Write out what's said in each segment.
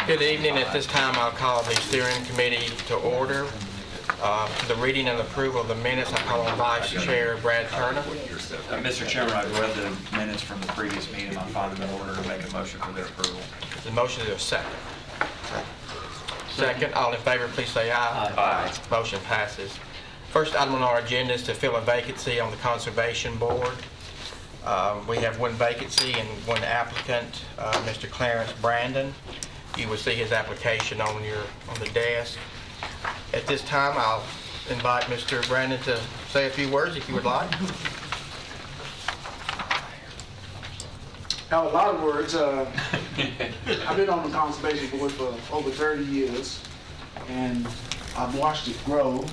Good evening. At this time, I'll call the steering committee to order. For the reading and approval of the minutes, I call on Vice Chair Brad Turner. Mr. Chairman, I've read the minutes from the previous meeting. I find them in order to make a motion for their approval. The motion is a second. Second. All in favor, please say aye. Aye. Motion passes. First item on our agenda is to fill a vacancy on the Conservation Board. We have one vacancy and one applicant, Mr. Clarence Brandon. You will see his application on the desk. At this time, I'll invite Mr. Brandon to say a few words if you would like. I have a lot of words. I've been on the Conservation Board for over 30 years, and I've watched it grow.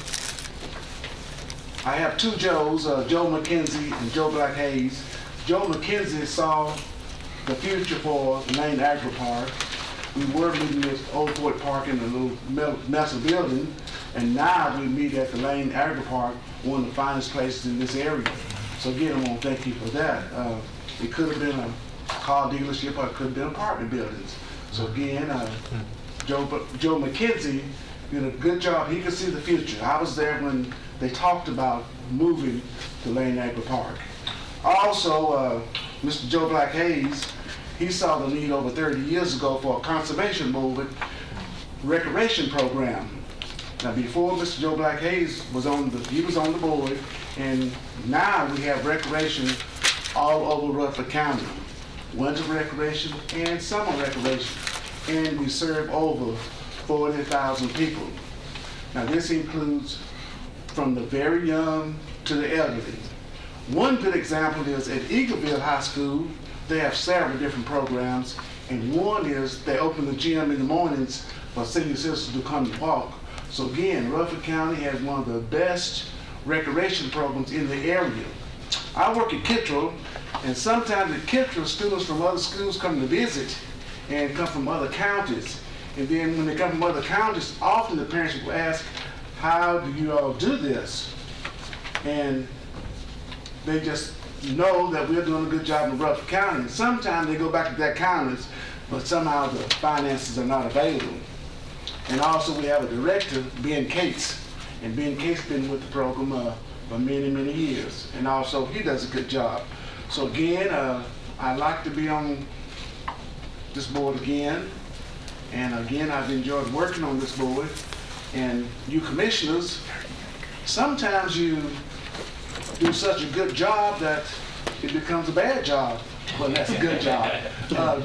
I have two Joes, Joe McKenzie and Joe Black Hayes. Joe McKenzie saw the future for Lane Agri Park. We were meeting at Old Fort Park in a little mess of building, and now we meet at the Lane Agri Park, one of the finest places in this area. So again, I want to thank you for that. It could have been a car dealership or it could have been apartment buildings. So again, Joe McKenzie did a good job. He could see the future. I was there when they talked about moving to Lane Agri Park. Also, Mr. Joe Black Hayes, he saw the need over 30 years ago for a conservation movement recreation program. Now, before Mr. Joe Black Hayes was on the board, and now we have recreation all over Rutherford County, winter recreation and summer recreation, and we serve over 40,000 people. Now, this includes from the very young to the elderly. One good example is at Eagleville High School. They have several different programs, and one is they open the gym in the mornings for senior citizens to come and walk. So again, Rutherford County has one of the best recreation programs in the area. I work at Kittrell, and sometimes at Kittrell, students from other schools come to visit and come from other counties. And then when they come from other counties, often the parents will ask, how do you all do this? And they just know that we're doing a good job in Rutherford County. And sometimes they go back to their counties, but somehow the finances are not available. And also we have a director, Ben Cates. And Ben Cates been with the program for many, many years. And also he does a good job. So again, I'd like to be on this board again. And again, I've enjoyed working on this board. And you commissioners, sometimes you do such a good job that it becomes a bad job. Well, that's a good job.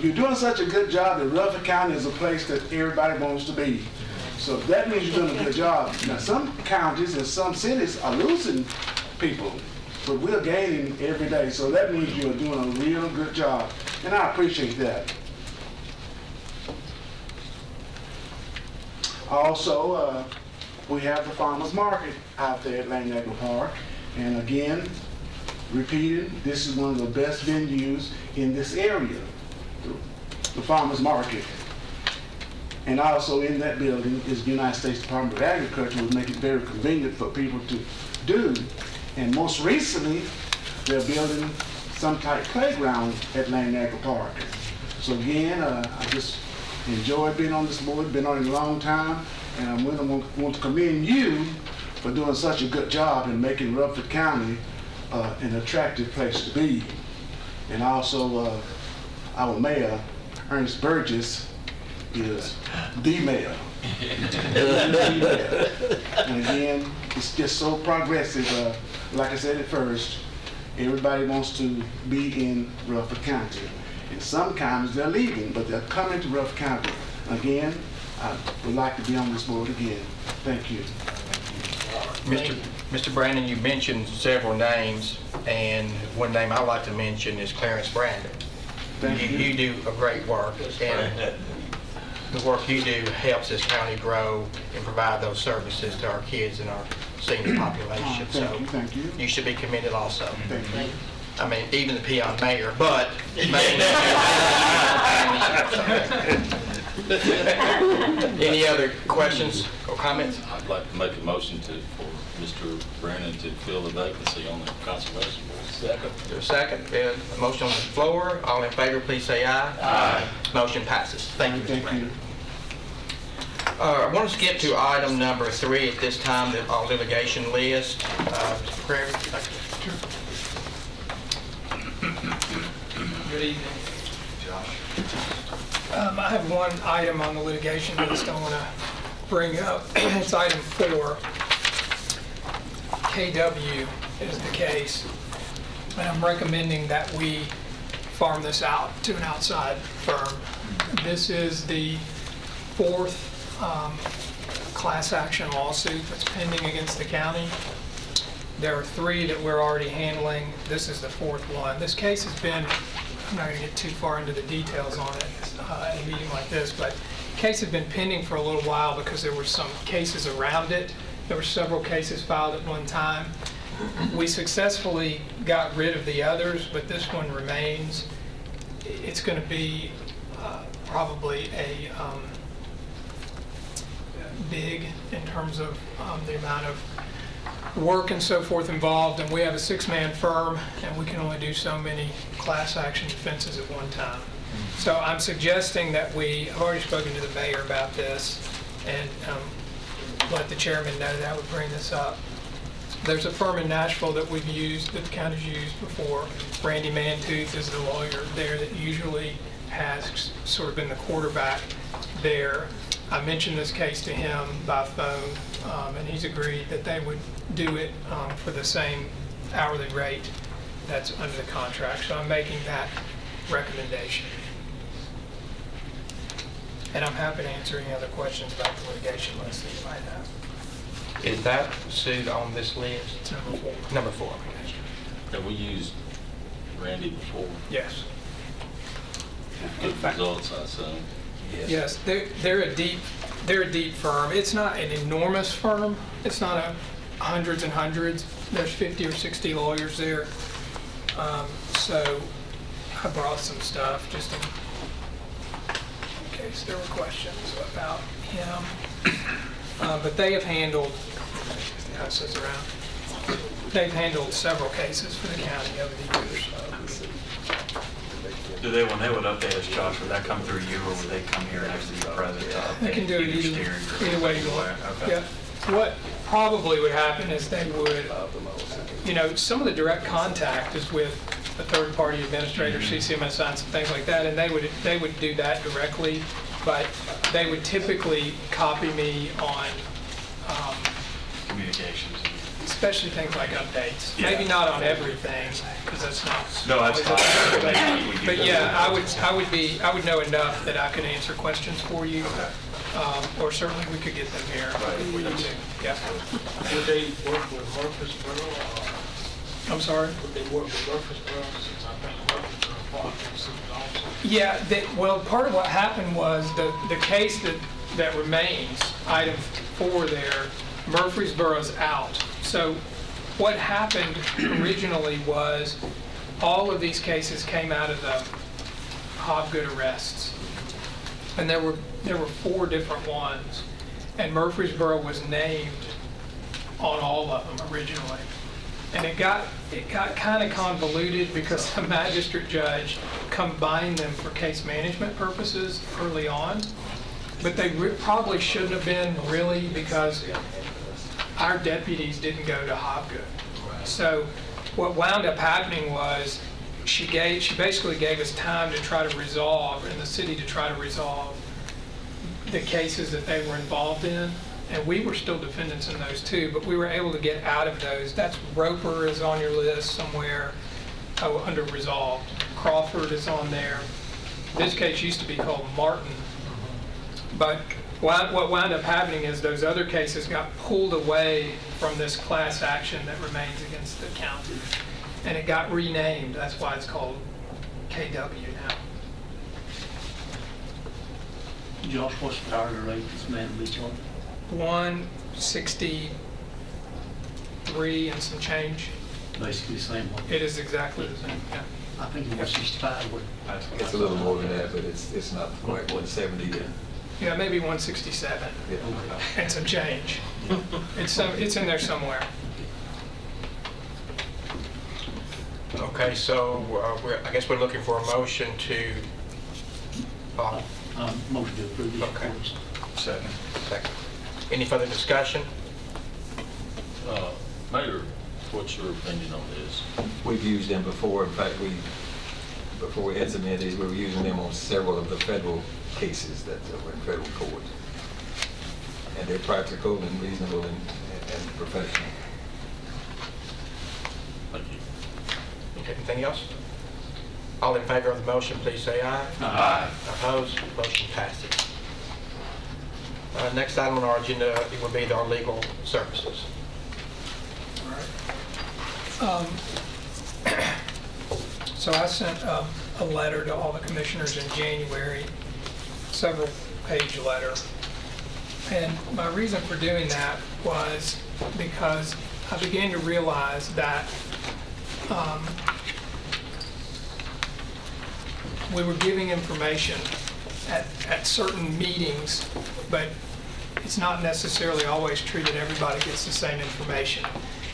You're doing such a good job that Rutherford County is a place that everybody wants to be. So that means you're doing a good job. Now, some counties and some cities are losing people, but we're gaining every day. So that means you're doing a real good job, and I appreciate that. Also, we have the farmers market out there at Lane Agri Park. And again, repeating, this is one of the best venues in this area, the farmers market. And also in that building is the United States Department of Agriculture, which make it very convenient for people to do. And most recently, they're building some type of playground at Lane Agri Park. So again, I just enjoyed being on this board, been on it a long time, and I want to commend you for doing such a good job in making Rutherford County an attractive place to be. And also our mayor, Ernest Burgess, is the mayor. And again, it's just so progressive. Like I said at first, everybody wants to be in Rutherford County. And sometimes they're leaving, but they're coming to Rutherford County. Again, I would like to be on this board again. Thank you. Mr. Brandon, you mentioned several names, and one name I'd like to mention is Clarence Brandon. Thank you. You do a great work, and the work you do helps this county grow and provide those services to our kids and our senior population. Thank you. You should be commended also. Thank you. I mean, even the peon mayor, but Any other questions or comments? I'd like to make a motion for Mr. Brennan to fill the vacancy on the Conservation Board. Second. Is there a second? We have a motion on the floor. All in favor, please say aye. Aye. Motion passes. Thank you, Mr. Thank Brandon. you. I want to skip to item number 3 at this time, the litigation list. Mr. Prairie? Good evening. I have one item on the litigation list I want to bring up. It's item 4. KW is the case, and I'm recommending that we farm this out to an outside firm. This is the 4th class action lawsuit that's pending against the county. There are 3 that we're already handling. This is the 4th one. This case has been, I'm not going to get too far into the details on it in a meeting like this, but the case had been pending for a little while because there were some cases around it. There were several cases filed at one time. We successfully got rid of the others, but this one remains. It's going to be probably a big in terms of the amount of work and so forth involved, and we have a 6-man firm, and we can only do so many class action defenses at one time. So I'm suggesting that I've already spoken to the mayor about this, and let the chairman know that I would bring this up. There's a firm in Nashville that we've used, that the county's used before. Randy Mantooth is the lawyer there that usually has sort of been the quarterback there. I mentioned this case to him by phone, and he's agreed that they would do it for the same hourly rate that's under the contract. So I'm making that recommendation. And I'm happy to answer any other questions about the litigation list that you might have. Is that suit on this list? It's number 4. Number 4. Have we used Randy before? Yes. Good results, I assume. Yes, they're a deep firm. It's not an enormous firm. It's not hundreds and hundreds. There's 50 or 60 lawyers there. So I brought some stuff just in case there were questions about him. But they have handled, pass this around. They've handled several cases for the county over the years. Do they, when they would update us, Josh, would that come through you, or would they come here and actually be present to update? They can do it either way you want. Okay. Yeah. What probably would happen is they would, some of the direct contact is with a third-party administrator, CCMS and some things like that, and they would do that directly, but they would typically copy me on Communications. especially things like updates. Yeah. Maybe not on everything, because that's not. No, that's always fine. a- But yeah, I would know enough that I could answer questions for you, or certainly we could get them here if we need to. Yeah. Would they work with Murfreesboro, or I'm sorry? would they work with Murfreesboro, since I think Murfreesboro Park is also? Yeah, well, part of what happened was the case that remains, item 4 there, Murfreesboro's out. So what happened originally was all of these cases came out of the Hobgood arrests. And there were 4 different ones. And Murfreesboro was named on all of them originally. And it got kind of convoluted because the magistrate judge combined them for case management purposes early on. But they probably shouldn't have been, really, because our deputies didn't go to Hobgood. So what wound up happening was she basically gave us time to try to resolve, and the city to try to resolve the cases that they were involved in. And we were still defendants in those too, but we were able to get out of those. That's Roper is on your list somewhere under resolved. Crawford is on there. This case used to be called Martin. But what wound up happening is those other cases got pulled away from this class action that remains against the county. And it got renamed. That's why it's called KW now. Josh, what's the hourly rate this man will be charged? 163 and some change. Basically the same one. It is exactly the same, yeah. I think it was 65. It's a little more than that, but it's not quite 170 yet. Yeah, maybe 167 and some change. It's in there somewhere. Okay, so I guess we're looking for a motion to, Motion to approve these Okay. reports. Second. second. Any further discussion? Mayor, what's your opinion on this? We've used them before. In fact, before we had some of these, we were using them on several of the federal cases that were in federal court. And they're practical and reasonable and professional. Thank you. Okay, anything else? All in favor of the motion, please say aye. Aye. Opposed? Motion passes. Next item on our agenda will be our legal services. So I sent a letter to all the commissioners in January, several page letter. And my reason for doing that was because I began to realize that we were giving information at certain meetings, but it's not necessarily always true that everybody gets the same information.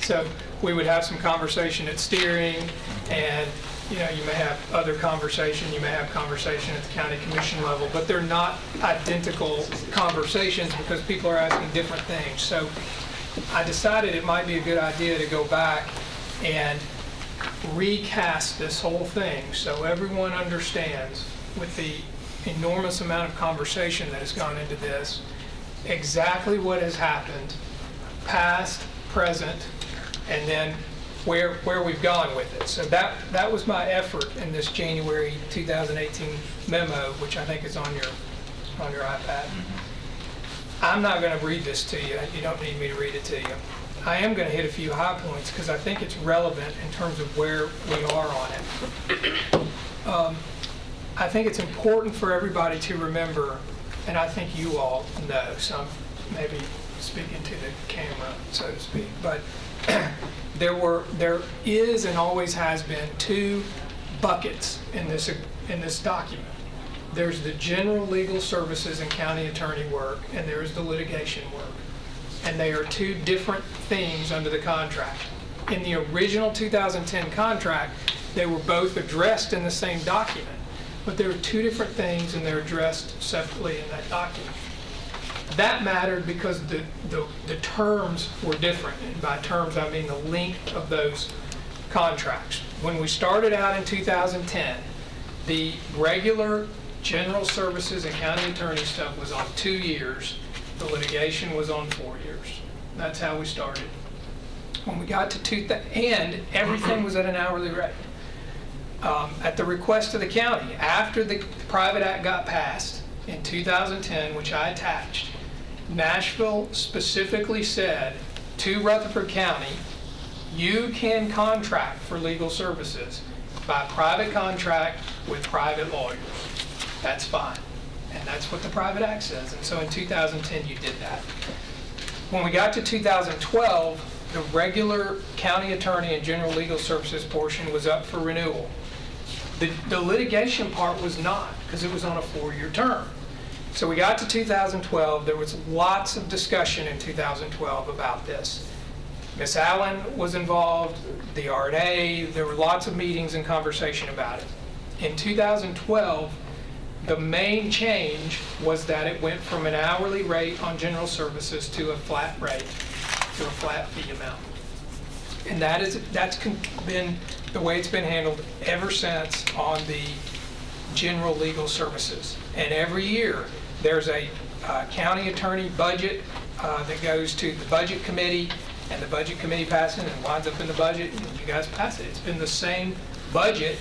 So we would have some conversation at steering, and you may have other conversation, you may have conversation at the county commission level, but they're not identical conversations because people are asking different things. So I decided it might be a good idea to go back and recast this whole thing so everyone understands, with the enormous amount of conversation that has gone into this, exactly what has happened, past, present, and then where we've gone with it. So that was my effort in this January 2018 memo, which I think is on your iPad. I'm not going to read this to you. You don't need me to read it to you. I am going to hit a few high points because I think it's relevant in terms of where we are on it. I think it's important for everybody to remember, and I think you all know, so I'm maybe speaking to the camera, so to speak, but there is and always has been two buckets in this document. There's the general legal services and county attorney work, and there's the litigation work. And they are two different things under the contract. In the original 2010 contract, they were both addressed in the same document, but there are two different things and they're addressed separately in that document. That mattered because the terms were different, and by terms I mean the length of those contracts. When we started out in 2010, the regular general services and county attorney stuff was on 2 years. The litigation was on 4 years. That's how we started. When we got to and everything was at an hourly rate. At the request of the county, after the Private Act got passed in 2010, which I attached, Nashville specifically said to Rutherford County, you can contract for legal services by private contract with private lawyers. That's fine. And that's what the Private Act says. And so in 2010, you did that. When we got to 2012, the regular county attorney and general legal services portion was up for renewal. The litigation part was not, because it was on a 4-year term. So we got to 2012. There was lots of discussion in 2012 about this. Ms. Allen was involved, the RNA, there were lots of meetings and conversation about it. In 2012, the main change was that it went from an hourly rate on general services to a flat rate, to a flat fee amount. And that's been the way it's been handled ever since on the general legal services. And every year, there's a county attorney budget that goes to the budget committee, and the budget committee passes it and winds up in the budget, and you guys pass it. It's been the same budget,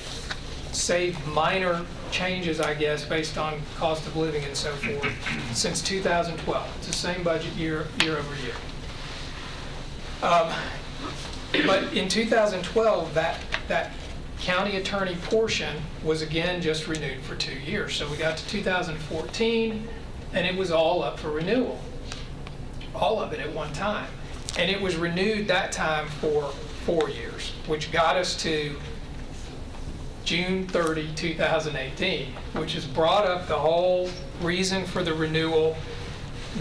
save minor changes, I guess, based on cost of living and so forth, since 2012. It's the same budget year over year. But in 2012, that county attorney portion was again just renewed for 2 years. So we got to 2014, and it was all up for renewal. All of it at one time. And it was renewed that time for 4 years, which got us to June 30, 2018, which has brought up the whole reason for the renewal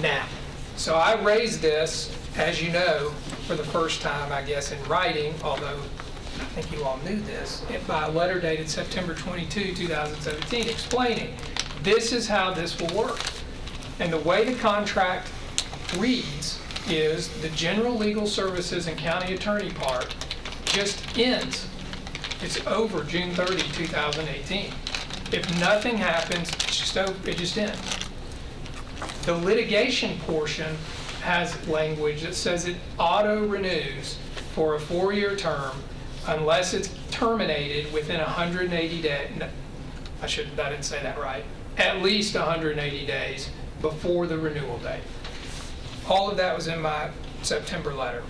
now. So I raised this, as you know, for the first time, I guess, in writing, although I think you all knew this, by a letter dated September 22, 2017, explaining this is how this will work. And the way the contract reads is the general legal services and county attorney part just ends. It's over June 30, 2018. If nothing happens, it's just over, it just ends. The litigation portion has language that says it auto-renews for a 4-year term unless it's terminated within 180 days. No, I didn't say that right. At least 180 days before the renewal date. All of that was in my September letter.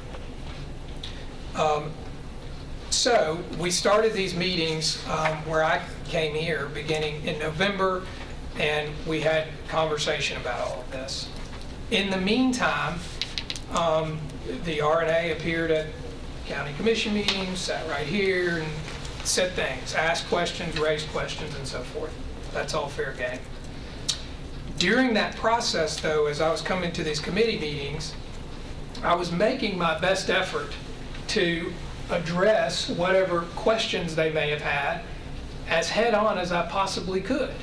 So we started these meetings where I came here beginning in November, and we had conversation about all of this. In the meantime, the RNA appeared at county commission meetings, sat right here and said things, asked questions, raised questions, and so forth. That's all fair game. During that process, though, as I was coming to these committee meetings, I was making my best effort to address whatever questions they may have had as head-on as I possibly could.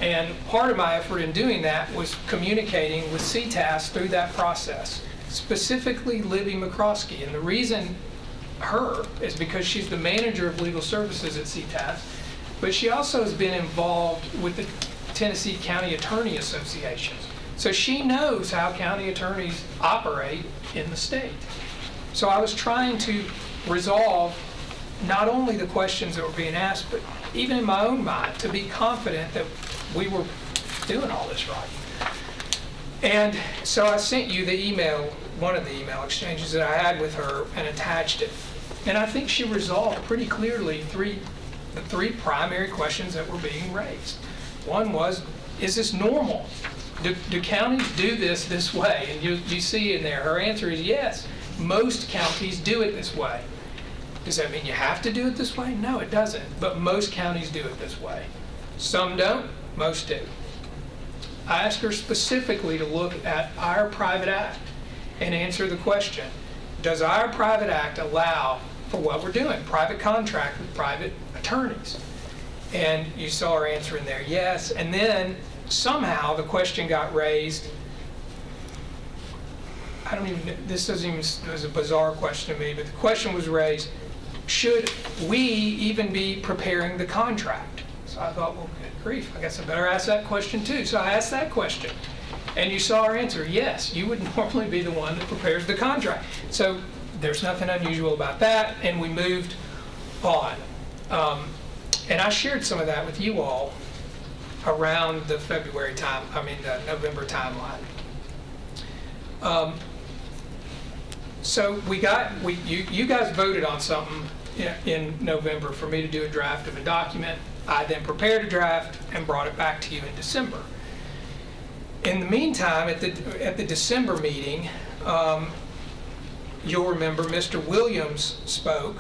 And part of my effort in doing that was communicating with CTAS through that process, specifically Libby McCroskey. And the reason her is because she's the manager of legal services at CTAS, but she also has been involved with the Tennessee County Attorney Association. So she knows how county attorneys operate in the state. So I was trying to resolve not only the questions that were being asked, but even in my own mind, to be confident that we were doing all this right. And so I sent you the email, one of the email exchanges that I had with her, and attached it. And I think she resolved pretty clearly the three primary questions that were being raised. One was, is this normal? Do counties do this way? And you see in there, her answer is yes. Most counties do it this way. Does that mean you have to do it this way? No, it doesn't. But most counties do it this way. Some don't, most do. I asked her specifically to look at our private act and answer the question, does our private act allow for what we're doing, private contract with private attorneys? And you saw her answer in there, yes. And then somehow the question got raised. This was a bizarre question to me, but the question was raised, should we even be preparing the contract? So I thought, well, good grief, I guess I better ask that question too. So I asked that question. And you saw her answer, yes, you would normally be the one that prepares the contract. So there's nothing unusual about that, and we moved on. And I shared some of that with you all around the November timeline. So you guys voted on something in November for me to do a draft of a document. I then prepared a draft and brought it back to you in December. In the meantime, at the December meeting, you'll remember Mr. Williams spoke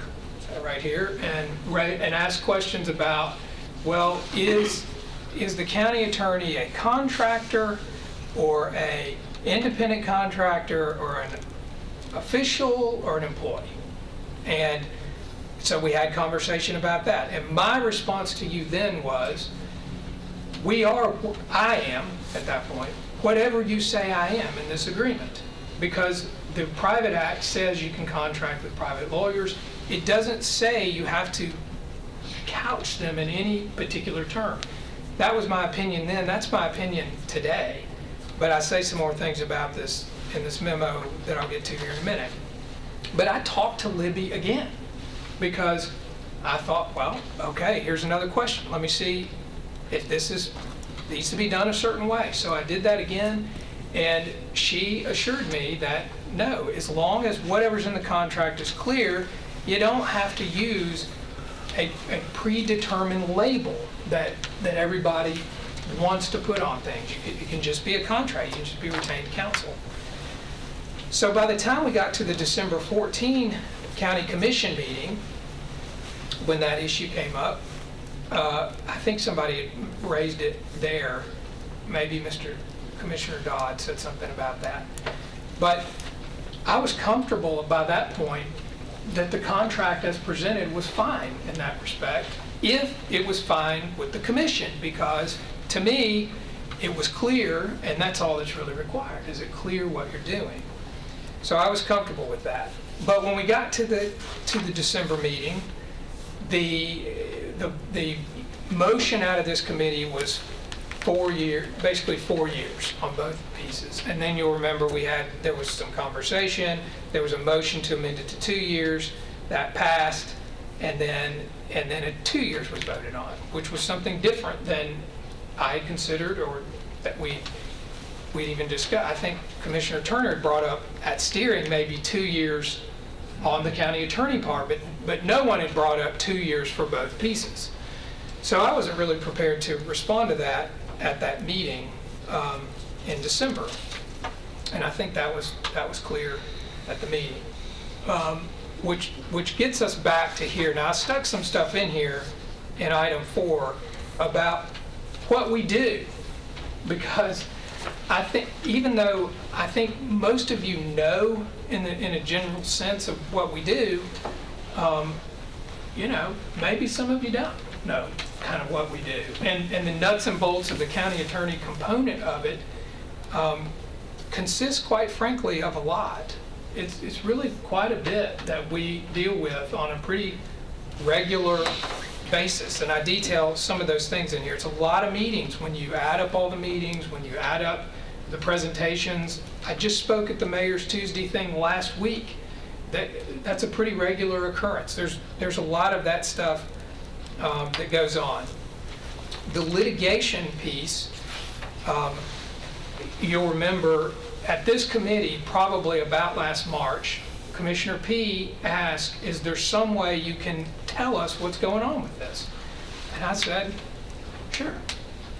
right here and asked questions about, well, is the county attorney a contractor or an independent contractor or an official or an employee? And so we had conversation about that. And my response to you then was, I am, at that point, whatever you say I am in this agreement. Because the private act says you can contract with private lawyers. It doesn't say you have to couch them in any particular term. That was my opinion then. That's my opinion today. But I say some more things about this in this memo that I'll get to here in a minute. But I talked to Libby again because I thought, well, okay, here's another question. Let me see if this needs to be done a certain way. So I did that again, and she assured me that no, as long as whatever's in the contract is clear, you don't have to use a predetermined label that everybody wants to put on things. It can just be a contract. You can just be retained counsel. So by the time we got to the December 14 county commission meeting, when that issue came up, I think somebody had raised it there. Maybe Commissioner Dodd said something about that. But I was comfortable by that point that the contract as presented was fine in that respect, if it was fine with the commission, because to me, it was clear, and that's all that's really required. Is it clear what you're doing? So I was comfortable with that. But when we got to the December meeting, the motion out of this committee was basically 4 years on both pieces. And then you'll remember there was some conversation, there was a motion to amend it to 2 years, that passed, and then 2 years was voted on, which was something different than I had considered or that we'd even discussed. I think Commissioner Turner had brought up at steering maybe 2 years on the county attorney part, but no one had brought up 2 years for both pieces. So I wasn't really prepared to respond to that at that meeting in December, and I think that was clear at the meeting. Which gets us back to here. Now I stuck some stuff in here in item 4 about what we do, because I think, even though I think most of you know in a general sense of what we do, maybe some of you don't know kind of what we do. And the nuts and bolts of the county attorney component of it consists, quite frankly, of a lot. It's really quite a bit that we deal with on a pretty regular basis, and I detail some of those things in here. It's a lot of meetings when you add up all the meetings, when you add up the presentations. I just spoke at the mayor's Tuesday thing last week. That's a pretty regular occurrence. There's a lot of that stuff that goes on. The litigation piece, you'll remember at this committee, probably about last March, Commissioner P asked, is there some way you can tell us what's going on with this? And I said, sure,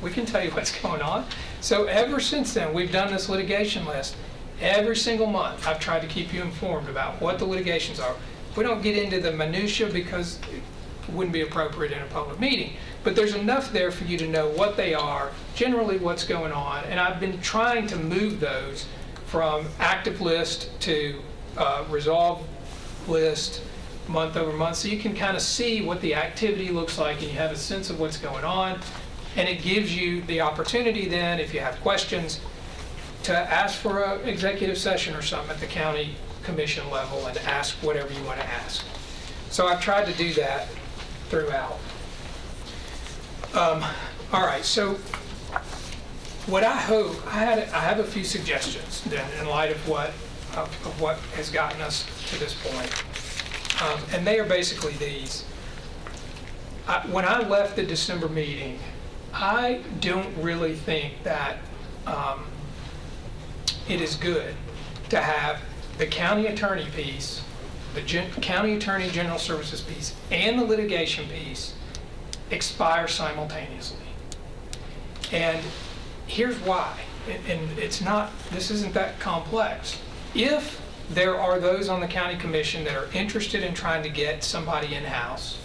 we can tell you what's going on. So ever since then, we've done this litigation list. Every single month, I've tried to keep you informed about what the litigations are. We don't get into the minutia because it wouldn't be appropriate in a public meeting, but there's enough there for you to know what they are, generally what's going on, and I've been trying to move those from active list to resolve list month over month, so you can kind of see what the activity looks like and you have a sense of what's going on, and it gives you the opportunity then, if you have questions, to ask for an executive session or something at the county commission level and ask whatever you want to ask. So I've tried to do that throughout. All right, so what I hope, I have a few suggestions then in light of what has gotten us to this point. And they are basically these. When I left the December meeting, I don't really think that it is good to have the county attorney piece, the county attorney general services piece, and the litigation piece expire simultaneously. And here's why, and this isn't that complex. If there are those on the county commission that are interested in trying to get somebody in-house,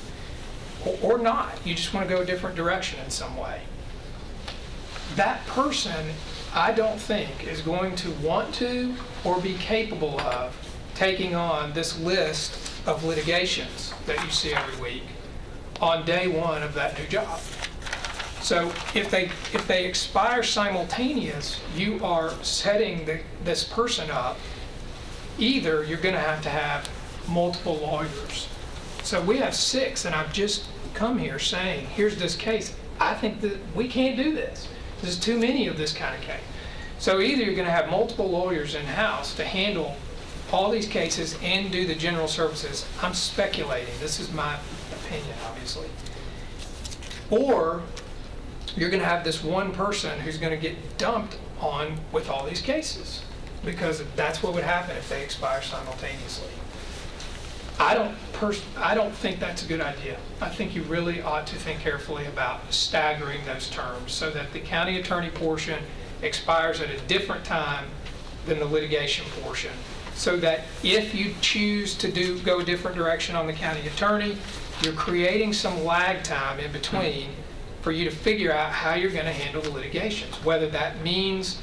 or not, you just want to go a different direction in some way, that person, I don't think, is going to want to or be capable of taking on this list of litigations that you see every week on day one of that new job. So if they expire simultaneous, you are setting this person up. Either you're going to have multiple lawyers. So we have 6, and I've just come here saying, here's this case. I think that we can't do this. There's too many of this kind of case. So either you're going to have multiple lawyers in-house to handle all these cases and do the general services. I'm speculating. This is my opinion, obviously. Or you're going to have this one person who's going to get dumped on with all these cases, because that's what would happen if they expire simultaneously. I don't think that's a good idea. I think you really ought to think carefully about staggering those terms so that the county attorney portion expires at a different time than the litigation portion. so that if you choose to go a different direction on the county attorney, you're creating some lag time in between for you to figure out how you're going to handle the litigations. Whether that means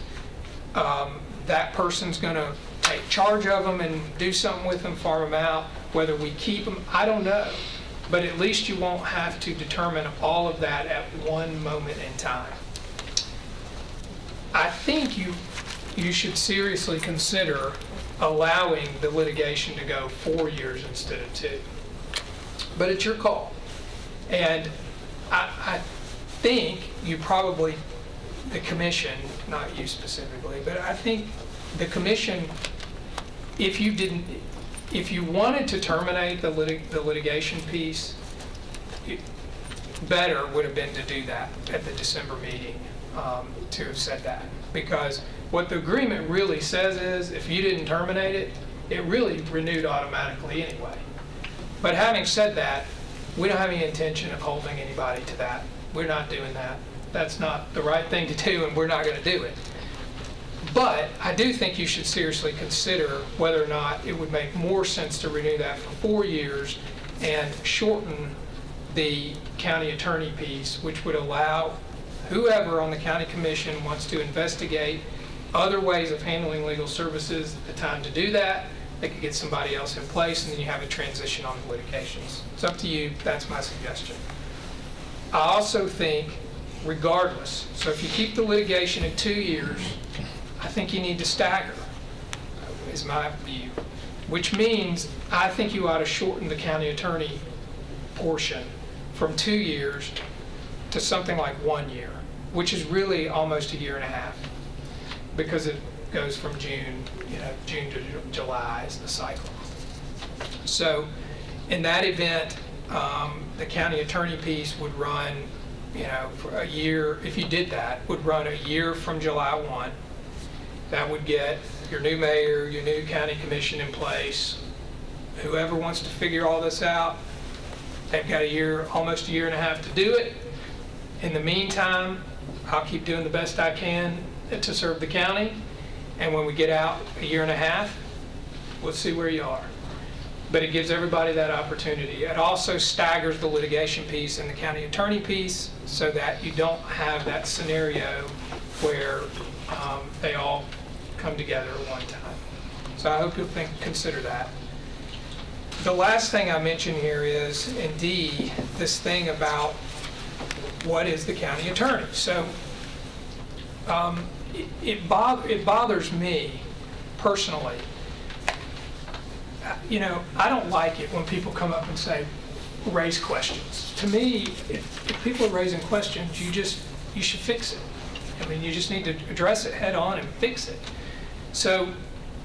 that person's going to take charge of them and do something with them, farm them out, whether we keep them, I don't know. But at least you won't have to determine all of that at one moment in time. I think you should seriously consider allowing the litigation to go 4 years instead of 2. But it's your call. And I think you probably, the commission, not you specifically, but I think the commission, if you wanted to terminate the litigation piece, better would have been to do that at the December meeting, to have said that. Because what the agreement really says is, if you didn't terminate it, it really renewed automatically anyway. But having said that, we don't have any intention of holding anybody to that. We're not doing that. That's not the right thing to do, and we're not going to do it. But I do think you should seriously consider whether or not it would make more sense to renew that for 4 years and shorten the county attorney piece, which would allow whoever on the county commission wants to investigate other ways of handling legal services the time to do that. They could get somebody else in place, and then you have a transition on the litigations. It's up to you. That's my suggestion. I also think, regardless, so if you keep the litigation at 2 years, I think you need to stagger, is my view. Which means I think you ought to shorten the county attorney portion from 2 years to something like 1 year, which is really almost a year and a half, because it goes from June to July is the cycle. So in that event, the county attorney piece would run, for a year. If you did that, would run a year from July 1. That would get your new mayor, your new county commission in place. Whoever wants to figure all this out, they've got almost a year and a half to do it. In the meantime, I'll keep doing the best I can to serve the county. And when we get out a year and a half, we'll see where you are. But it gives everybody that opportunity. It also staggers the litigation piece and the county attorney piece so that you don't have that scenario where they all come together at one time. So I hope you'll consider that. The last thing I mention here is, indeed, this thing about what is the county attorney. So it bothers me personally. I don't like it when people come up and say, raise questions. To me, if people are raising questions, you should fix it. I mean, you just need to address it head on and fix it. So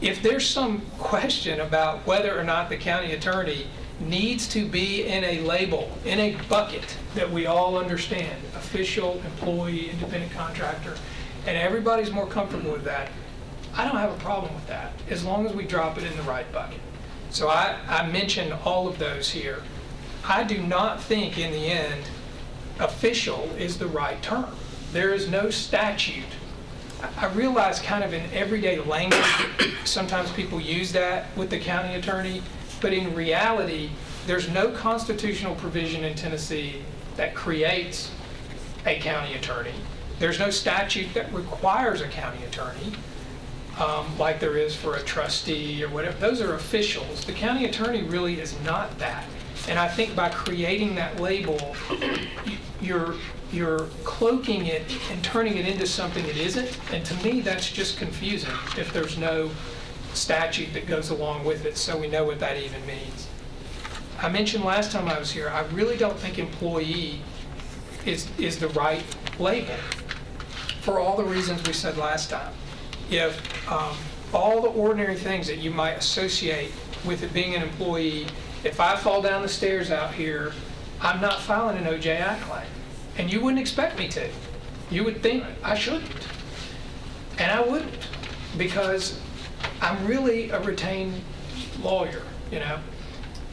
if there's some question about whether or not the county attorney needs to be in a label, in a bucket that we all understand, official, employee, independent contractor, and everybody's more comfortable with that, I don't have a problem with that, as long as we drop it in the right bucket. So I mentioned all of those here. I do not think, in the end, official is the right term. There is no statute. I realize kind of in everyday language, sometimes people use that with the county attorney, but in reality, there's no constitutional provision in Tennessee that creates a county attorney. There's no statute that requires a county attorney, like there is for a trustee or whatever. Those are officials. The county attorney really is not that. And I think by creating that label, you're cloaking it and turning it into something it isn't. And to me, that's just confusing if there's no statute that goes along with it, so we know what that even means. I mentioned last time I was here, I really don't think employee is the right label for all the reasons we said last time. If all the ordinary things that you might associate with it being an employee, if I fall down the stairs out here, I'm not filing an OJI claim. And you wouldn't expect me to. You would think I shouldn't. And I wouldn't, because I'm really a retained lawyer,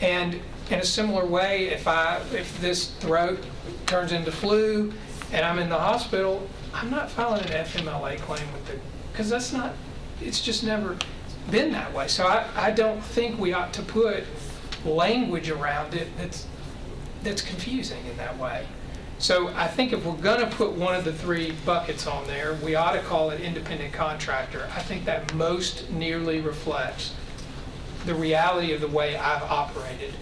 And in a similar way, if this throat turns into flu and I'm in the hospital, I'm not filing an FMLA claim with it, because it's just never, been that way. So I don't think we ought to put language around it that's confusing in that way. So I think if we're going to put one of the three buckets on there, we ought to call it independent contractor. I think that most nearly reflects the reality of the way I've operated.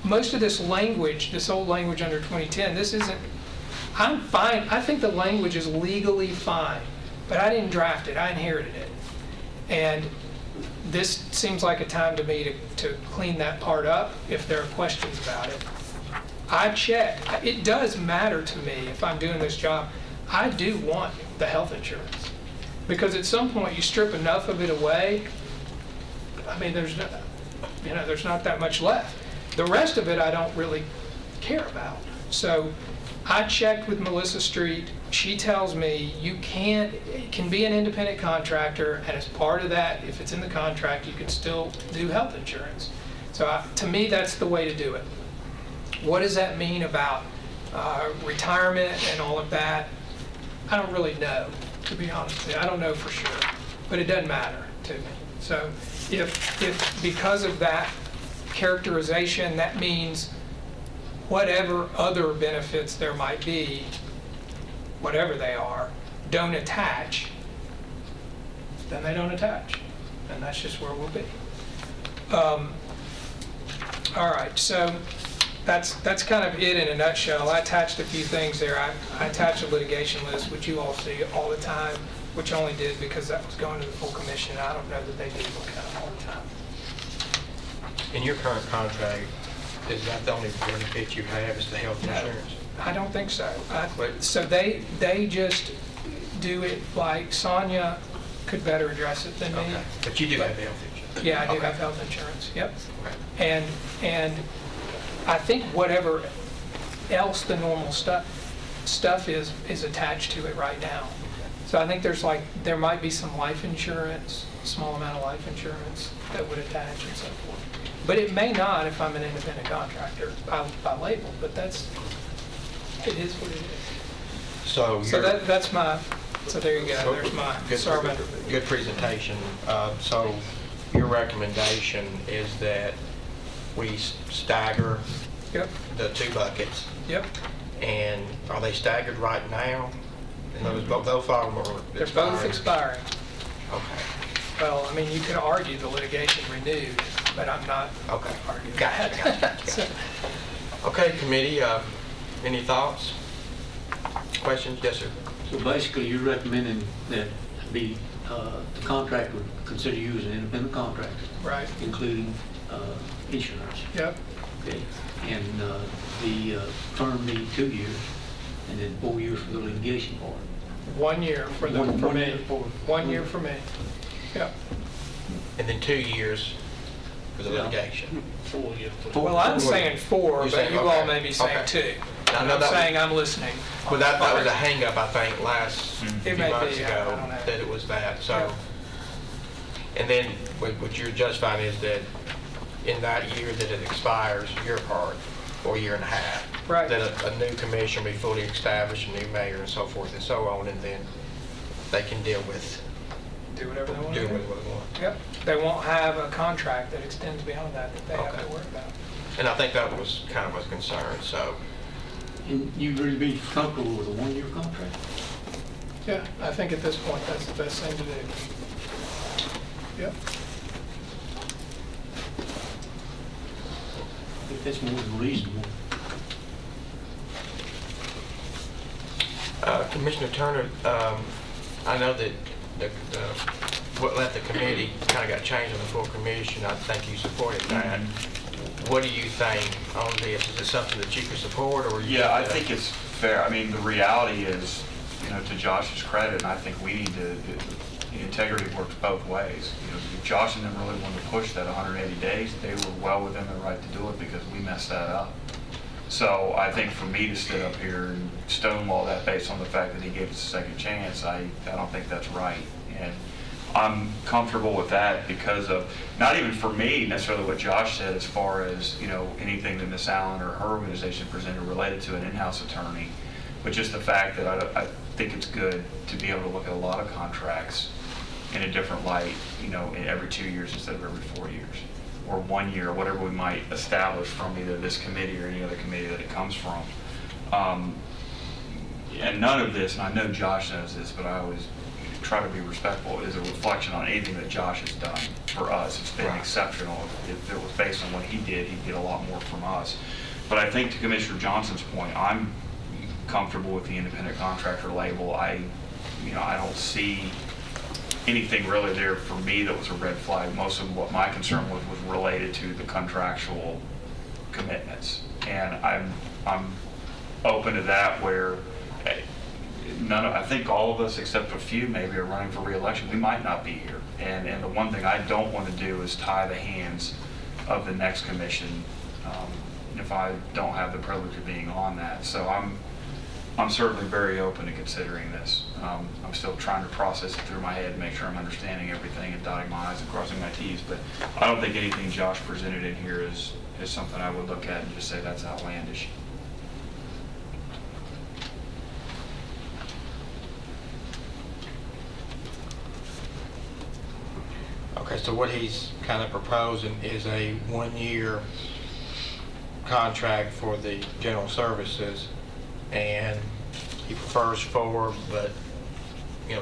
Most of this language, this old language under 2010, this isn't, I'm fine. I think the language is legally fine, but I didn't draft it. I inherited it. And this seems like a time to me to clean that part up if there are questions about it. I check. It does matter to me if I'm doing this job. I do want the health insurance because at some point you strip enough of it away. I mean, there's not that much left. The rest of it I don't really care about. So I checked with Melissa Street. She tells me it can be an independent contractor, and as part of that, if it's in the contract, you can still do health insurance. So to me, that's the way to do it. What does that mean about retirement and all of that? I don't really know, to be honest with you. I don't know for sure, but it doesn't matter to me. So if because of that characterization, that means whatever other benefits there might be, whatever they are, don't attach, then they don't attach. And that's just where we'll be. All right, so that's kind of it in a nutshell. I attached a few things there. I attached a litigation list, which you all see all the time, which I only did because that was going to the full commission. I don't know that they do look at it all the time. In your current contract, is that the only benefit you have is the health insurance? I don't think so. So they just do it like Sonia could better address it than me. Okay. But you do have health insurance? Yeah, I do Okay. have health insurance, yep. Okay. And I think whatever else the normal stuff is attached to it right now. So I think there might be some life insurance, a small amount of life insurance that would attach and so forth. But it may not if I'm an independent contractor by label, but it is what it is. So So there you go, there's my sermon. Good presentation. So your recommendation is that we stagger Yep, the two buckets, yep. and are they staggered right now? And both of them are They're both expiring. Okay. Well, I mean, you could argue the litigation renewed, but I'm not Okay. arguing Gotcha, that. gotcha, gotcha. Okay, committee, any thoughts? Questions? Yes, sir. So basically, you're recommending that the contractor would consider you as an independent contractor, Right, including insurance. yep. Okay. And the term be 2 years, and then 4 years for the litigation part. 1 year for One me. year for- 1 year for me. Yep. And then 2 years for the Yeah. litigation. 4 years. Well, I'm saying 4, You're but saying- you all okay, may be saying okay. 2. I know I'm that was- saying I'm listening. Well, that was a hang-up, I think, last It few may months be, I ago, don't know. that it was that, so. Yeah. And then what you're justifying is that in that year that it expires, your part, or a year and a half. Right. That a new commission will be fully established, a new mayor and so forth and so on, and then they can deal with Do whatever they want to doing do. what they want. Yep. They won't have a contract that extends beyond that they have Okay. to worry about. And I think that was kind of a concern, so. And you'd really be comfortable with a 1 year contract? Yeah, I think at this point, that's the best thing to do. Yep. I think that's more than reasonable. Commissioner Turner, I know that what left the committee kind of got changed on the full commission. I think you supported that. What do you think on this? Is it something that you can support, or? Yeah, I think it's fair. I mean, the reality is, to Josh's credit, and I think we need to, the integrity works both ways. Josh and them really wanted to push that 180 days. They were well within their right to do it because we messed that up. So I think for me to sit up here and stonewall that based on the fact that he gave us a second chance, I don't think that's right. And I'm comfortable with that because of, not even for me necessarily what Josh said as far as, anything that Ms. Allen or her organization presented related to an in-house attorney, but just the fact that I think it's good to be able to look at a lot of contracts in a different light, every 2 years instead of every 4 years, or 1 year, or whatever we might establish from either this committee or any other committee that it comes from. And none of this, and I know Josh knows this, but I always try to be respectful, is a reflection on anything that Josh has done for us. It's been exceptional. If it was based on what he did, he'd get a lot more from us. But I think to Commissioner Johnson's point, I'm comfortable with the independent contractor label. I don't see anything really there for me that was a red flag. Most of what my concern was related to the contractual commitments. And I'm open to that where I think all of us except a few maybe are running for re-election. We might not be here. And the one thing I don't want to do is tie the hands of the next commission if I don't have the privilege of being on that. So I'm certainly very open to considering this. I'm still trying to process it through my head and make sure I'm understanding everything and dotting my I's and crossing my T's. But I don't think anything Josh presented in here is something I would look at and just say that's outlandish. Okay, so what he's kind of proposing is a 1-year contract for the general services, and he prefers 4, but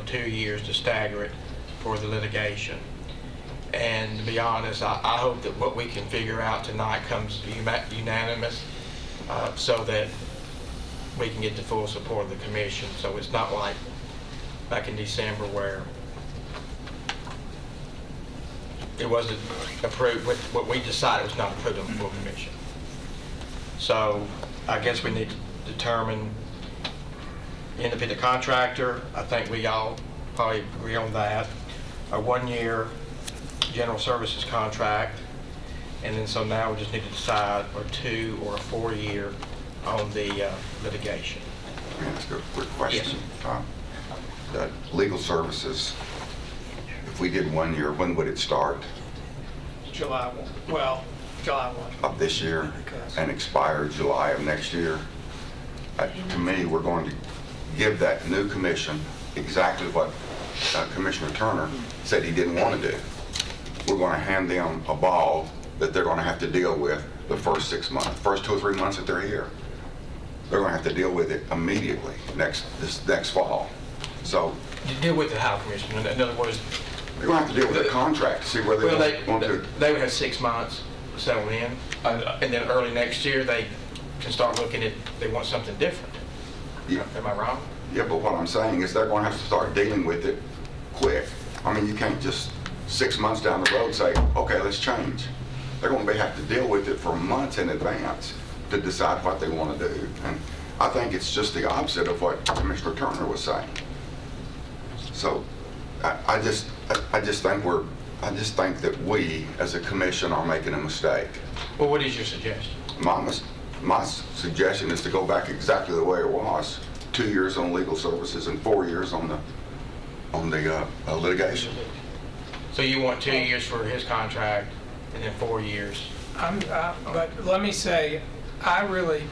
2 years to stagger it for the litigation. And to be honest, I hope that what we can figure out tonight comes unanimous, so that we can get the full support of the commission. So it's not like back in December where it wasn't approved, what we decided was not approved on the full commission. So I guess we need to determine independent contractor. I think we all probably agree on that. A 1-year general services contract, and then so now we just need to decide or 2 or a 4-year on the litigation. Let me ask a quick question. Yes. The legal services, if we did 1 year, when would it start? July 1. Well, July 1. Of this year and expire July of next year? To me, we're going to give that new commission exactly what Commissioner Turner said he didn't want to do. We're going to hand them a ball that they're going to have to deal with the first 6 months, first 2 or 3 months that they're here. They're going to have to deal with it immediately this next fall. So You deal with the how, Commissioner. In other words, they're going to have to deal with the contract to see whether well, they want to. they would have 6 months to settle in, and then early next year they can start looking at, they want something different. Yeah. Am I wrong? Yeah, but what I'm saying is they're going to have to start dealing with it quick. I mean, you can't just 6 months down the road say, okay, let's change. They're going to have to deal with it for months in advance to decide what they want to do. And I think it's just the opposite of what Commissioner Turner was saying. So I just think that we, as a commission, are making a mistake. Well, what is your suggestion? My suggestion is to go back exactly the way it was: 2 years on legal services and 4 years on the litigation. So you want 2 years for his contract and then 4 years? But let me say, I really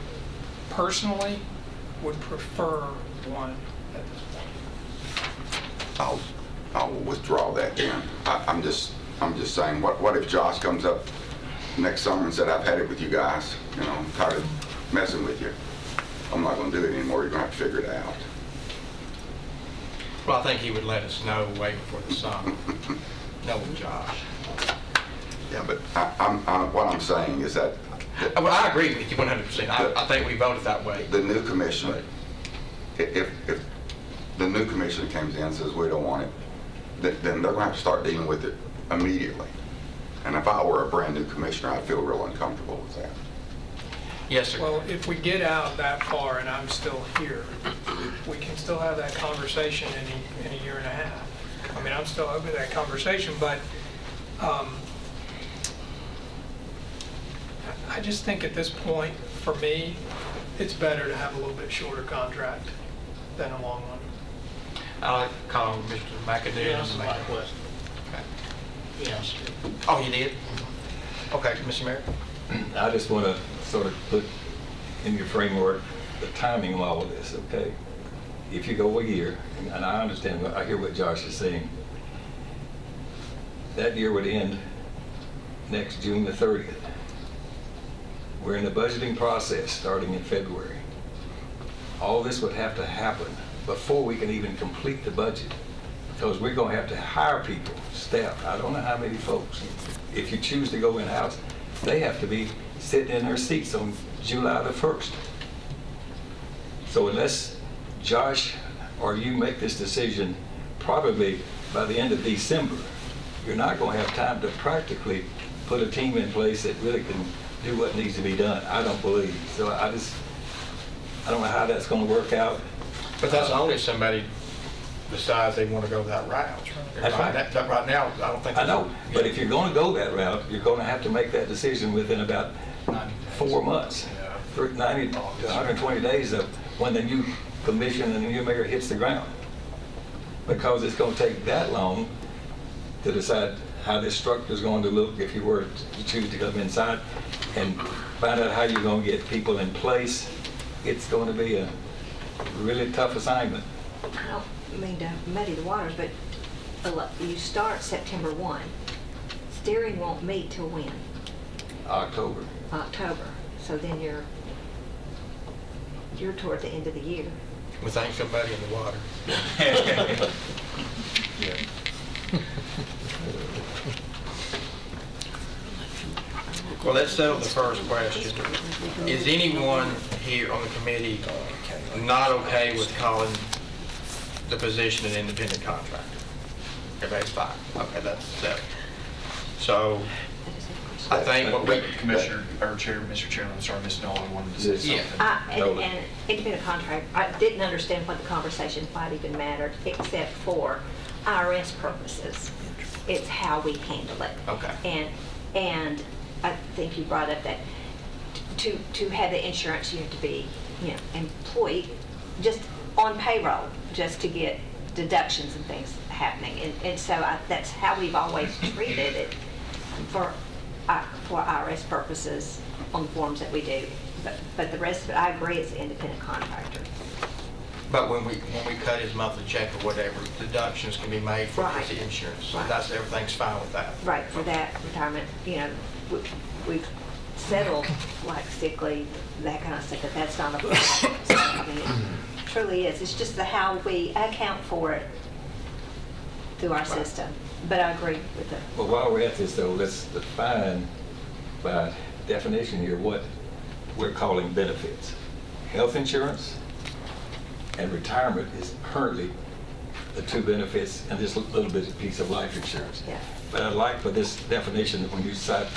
personally would prefer 1 at this point. I'll withdraw that then. I'm just saying, what if Josh comes up next summer and said, I've had it with you guys, I'm tired of messing with you. I'm not going to do it anymore. You're going to have to figure it out. Well, I think he would let us know way before the summer. No, Josh. Yeah, but what I'm saying is that Well, I agree with you 100%. I think we voted that way. the new commission, if the new commission comes in and says we don't want it, then they're going to have to start dealing with it immediately. And if I were a brand new commissioner, I'd feel real uncomfortable with that. Yes, sir. Well, if we get out that far and I'm still here, we can still have that conversation in a year and a half. I mean, I'm still open to that conversation, but I just think at this point, for me, it's better to have a little bit shorter contract than a long one. I'll call Mr. McAdoo. Yes, my question. Okay. Yes. Oh, you did? Okay, Mr. Mayor. I just want to sort of put in your framework the timing of all of this, okay? If you go a year, and I understand, I hear what Josh is saying, that year would end next June the 30th. We're in the budgeting process starting in February. All this would have to happen before we can even complete the budget, because we're going to have to hire people, staff. I don't know how many folks. If you choose to go in-house, they have to be sitting in their seats on July the 1st. So unless Josh or you make this decision probably by the end of December, you're not going to have time to practically put a team in place that really can do what needs to be done, I don't believe. So I don't know how that's going to work out. But that's only if somebody decides they want to go that route. That's right. Right now, I don't think. I know, but if you're going to go that route, you're going to have to make that decision within about 4 months, 90 to 120 days of when the new commission and the new mayor hits the ground. Because it's going to take that long to decide how this structure is going to look if you were to choose to come inside and find out how you're going to get people in place. It's going to be a really tough assignment. I don't mean to muddy the waters, but you start September 1. Steering won't meet till when? October. October. So then you're toward the end of the year. We thank somebody in the water. Well, let's settle the first question. Is anyone here on the committee not okay with calling the position an independent contractor? Everybody's fine. Okay, that's settled. So I think what we... Commissioner, or Chair, Mr. Chairman, I'm sorry, Ms. Nolan wanted to say Yeah. something. And independent contract, I didn't understand what the conversation might even mattered, except for IRS purposes. It's how we handle it. Okay. And I think you brought up that to have the insurance, you have to be, employed just on payroll, just to get deductions and things happening. And so that's how we've always treated it for IRS purposes on the forms that we do. But the rest of it, I agree, it's an independent contractor. But when we cut his monthly check or whatever, deductions can be made for Right. his insurance. So Right. everything's fine with that. Right, for that retirement, we've settled like sick leave, that kind of stuff, but that's not a problem. So, I mean, it truly is. It's just how we account for it through our system. But I agree with it. Well, while we're at this though, let's define by definition here what we're calling benefits. Health insurance and retirement is currently the two benefits, and this little bit of piece of life insurance. Yeah. But I'd like for this definition, that when you decide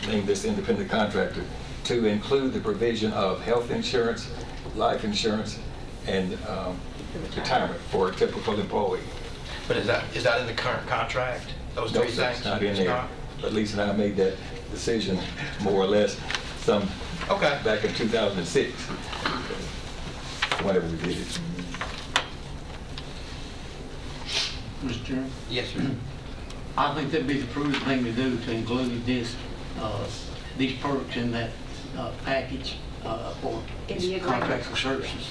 to name this independent contractor, to include the provision of health insurance, life insurance, and retirement for a typical employee. But is that in the current contract? Those No, three sir, things? it's not in It's there. not? But Lisa and I made that decision more or less Okay. back in 2006, whenever we did it. Mr. Chairman, Yes, sir. I think that'd be the prudent thing to do, to include these perks in that package for In the agreement. contracts for services.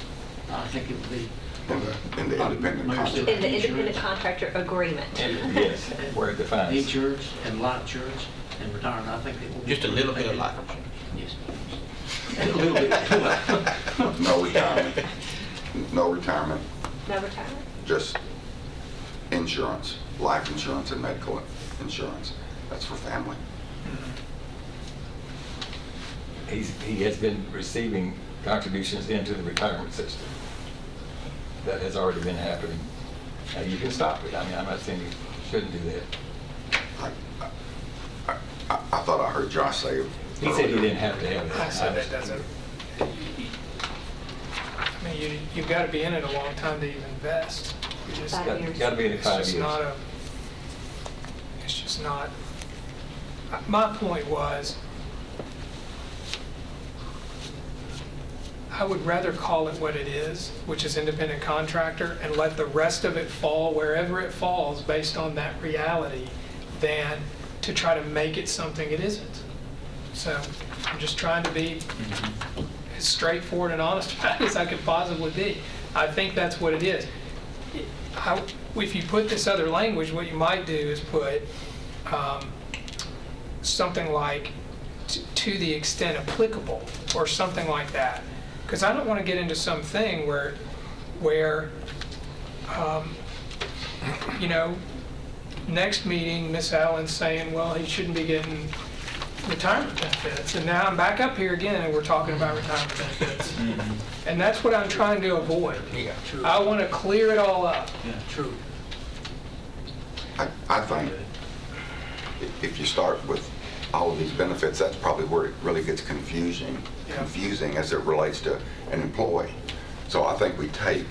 I think it would be. In the independent contract. In the independent contractor agreement. And yes, where it defines. Insurance and life insurance and retirement, I think it will be. Just a little bit of life Yes. And a little bit. No retirement. No retirement, No retirement? just insurance, life insurance and medical insurance. That's for family. He has been receiving contributions into the retirement system. That has already been happening. Now, you can stop it. I mean, I'm not saying you shouldn't do that. I thought I heard Josh say. He said he didn't have to have it. I said that doesn't, I mean, you've got to be in it a long time to even invest. You just, 5 years. Got to be in it it's 5 just years. not a, it's just not, my point was, I would rather call it what it is, which is independent contractor, and let the rest of it fall wherever it falls based on that reality, than to try to make it something it isn't. So I'm just trying to be as straightforward and honest about it as I could possibly be. I think that's what it is. if you put this other language, what you might do is put something like to the extent applicable, or something like that. Because I don't want to get into something where you know, next meeting, Miss Allen's saying, well, he shouldn't be getting retirement benefits. And now I'm back up here again and we're talking about retirement benefits. And that's what I'm trying to avoid. Yeah. I want to clear it all up. Yeah, true. I think if you start with all of these benefits, that's probably where it really gets confusing as it relates to an employee. So I think we take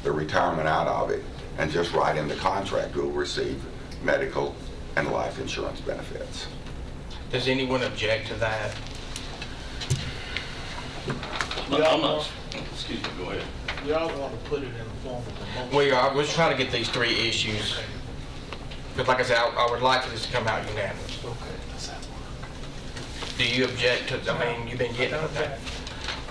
the retirement out of it and just write in the contract who will receive medical and life insurance benefits. Does anyone object to that? I'm not, excuse me, go ahead. We all want to put it in the form of a motion. We are, we're trying to get these three issues, because like I said, I would like for this to come out unanimous. Do you object to, I mean, you've been getting I don't okay. object.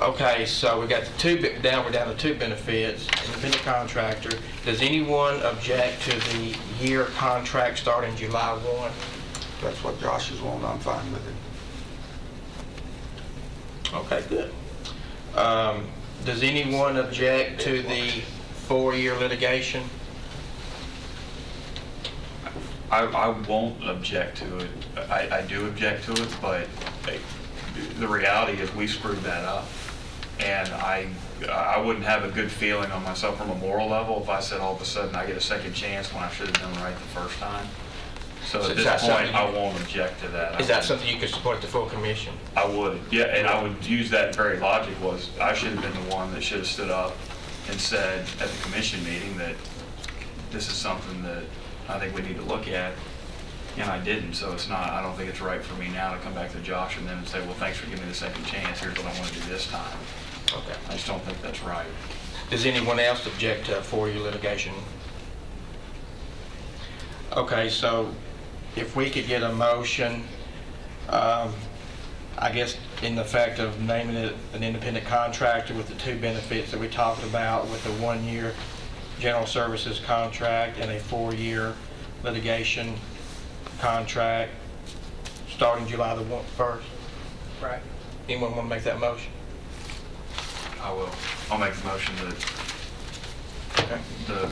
Okay, so we got the two, we're down to two benefits, independent contractor. Does anyone object to the year contract starting July 1? That's what Josh is wanting. I'm fine with it. Okay, good. Does anyone object to the 4-year litigation? I won't object to it. I do object to it, but the reality is we screwed that up. And I wouldn't have a good feeling on myself from a moral level if I said all of a sudden I get a second chance when I should have done right the first time. So So at is that this point, something I you- won't object to that. Is that something you could support the full commission? I would, yeah, and I would use that very logic was, I should have been the one that should have stood up and said at the commission meeting that this is something that I think we need to look at, and I didn't, so it's not, I don't think it's right for me now to come back to Josh and then say, well, thanks for giving me the second chance, here's what I want to do this time. Okay. I just don't think that's right. Does anyone else object to a 4-year litigation? Okay, so if we could get a motion, I guess in the fact of naming it an independent contractor with the two benefits that we talked about, with a 1-year general services contract and a 4-year litigation contract starting July the 1st. Right. Anyone want to make that motion? I will. I'll make the motion that Okay. the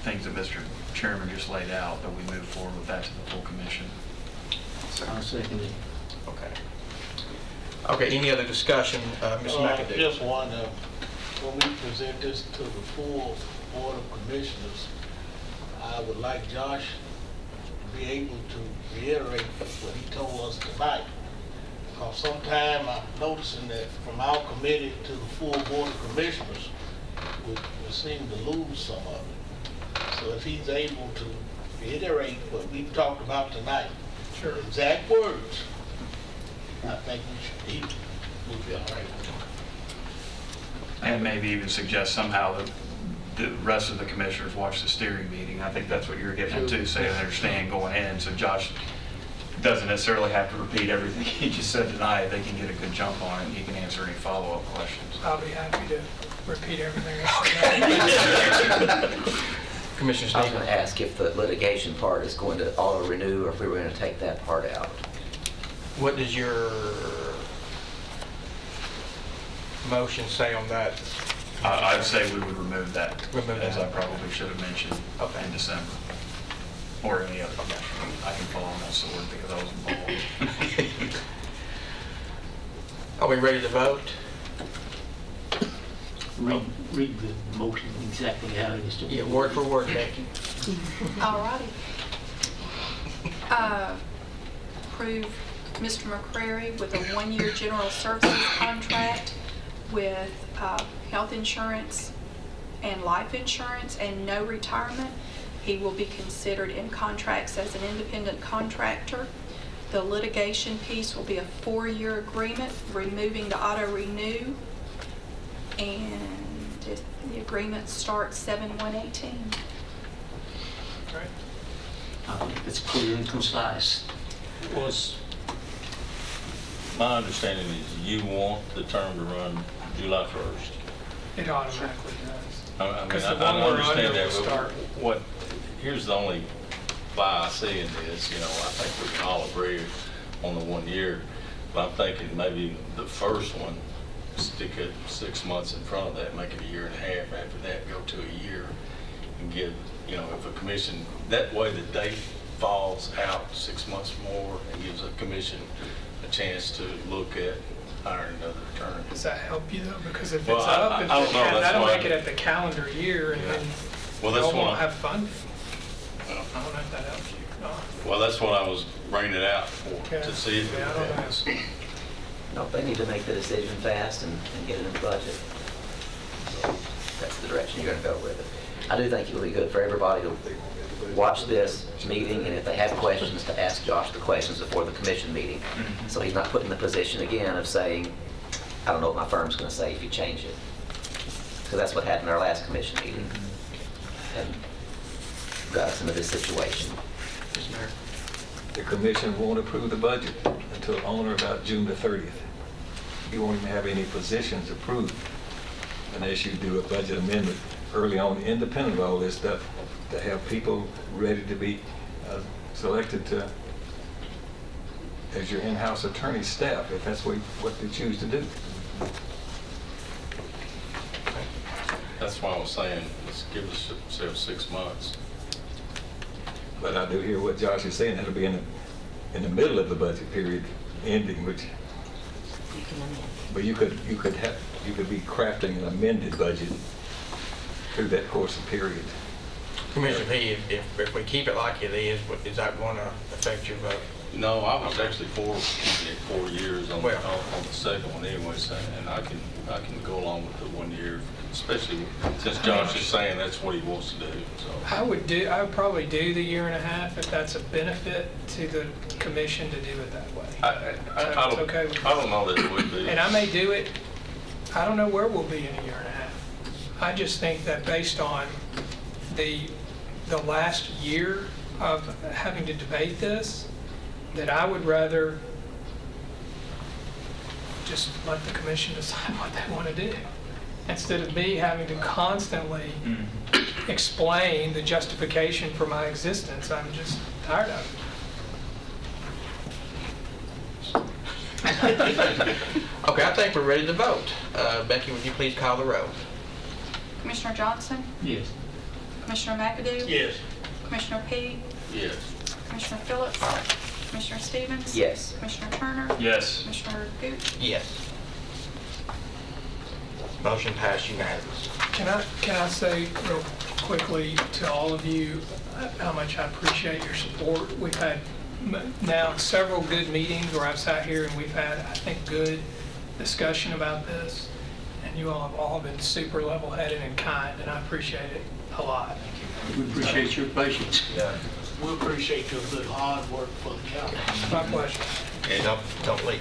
things that Mr. Chairman just laid out, that we move forward with that to the full commission. I'll second it. Okay. Okay, any other discussion, Ms. McAdoo? Just one, when we present this to the full Board of Commissioners, I would like Josh to be able to reiterate what he told us tonight. Because sometime I'm noticing that from our committee to the full Board of Commissioners, we seem to lose some of it. So if he's able to reiterate what we've talked about tonight, Sure. exact words, I think he will be all right. And maybe even suggest somehow that the rest of the commissioners watch the steering meeting. I think that's what you're getting at too, so they understand going in. So Josh doesn't necessarily have to repeat everything he just said tonight. They can get a good jump on it, and he can answer any follow-up questions. I'll be happy to repeat everything I said. Commissioner I was Stevens? going to ask if the litigation part is going to auto-renew, or if we were going to take that part out. What does your motion say on that? I'd say we would remove that, Remove as I that. probably should have mentioned Okay. in December, or any other commission. I can fall on that sword because I was involved. Are we ready to vote? Read the motion exactly how it is to be. Yeah, word for word, Becky. All righty. Approve Mr. McCrary with a 1-year general services contract with health insurance and life insurance and no retirement. He will be considered in contracts as an independent contractor. The litigation piece will be a 4-year agreement, removing the auto-renew. And the agreement starts 7/1/18. Right. I think it's clear and concise. Was, my understanding is you want the term to run July 1st. It automatically does. I mean, 'Cause the I one we're under understand that, will start. but here's the only flaw I see in this, you know, I think we can all agree on the 1 year, but I'm thinking maybe the first one, stick it 6 months in front of that, make it a year and a half, after that, go to a year, and give, you know, if a commission, that way the date falls out 6 months more and gives a commission a chance to look at hiring another attorney. Does that help you though? Because if Well, it's I up, don't know, that's that'll why- make it at the calendar year and then Well, y'all that's won't why, have funding. I don't know if that helps you or not. well, that's what I was bringing it out for, Yeah. to see if it Yeah, I don't know. happens. No, they need to make the decision fast and get it in the budget. So that's the direction you're going to go with it. I do think it will be good for everybody to watch this meeting, and if they have questions, to ask Josh the questions before the commission meeting. So he's not put in the position again of saying, I don't know what my firm's going to say if you change it. So that's what happened in our last commission meeting. And got us into this situation. The commission won't approve the budget until on or about June the 30th. You won't even have any positions approved unless you do a budget amendment early on, independent of all this stuff, to have people ready to be selected to as your in-house attorney staff, if that's what they choose to do. That's why I was saying, let's give ourselves 6 months. But I do hear what Josh is saying, it'll be in the middle of the budget period ending, which, You can amend. but you could be crafting an amended budget through that course of period. Commissioner P, if we keep it like it is that going to affect your vote? No, I was actually for keeping it 4 years on Well. the second one anyway, so, and I can go along with the 1 year, especially since Josh is saying that's what he wants to do, so. I would probably do the year and a half if that's a benefit to the commission to do it that way. I it's okay with don't know that it would be. And I may do it, I don't know where we'll be in a year and a half. I just think that based on the last year of having to debate this, that I would rather just let the commission decide what they want to do, instead of me having to constantly explain the justification for my existence. I'm just tired of it. Okay, I think we're ready to vote. Becky, would you please call the roll? Commissioner Johnson? Yes. Commissioner McAdoo? Yes. Commissioner Peak? Yes. Commissioner Phillips? Commissioner Stevens? Yes. Commissioner Turner? Yes. Commissioner Gooch? Yes. Motion passed unanimous. Can I say real quickly to all of you how much I appreciate your support. We've had now several good meetings where I've sat here and we've had, I think, good discussion about this. And you all have all been super level-headed and kind, and I appreciate it a lot. We appreciate your patience. We appreciate your good hard work for the county. My pleasure. And don't leave.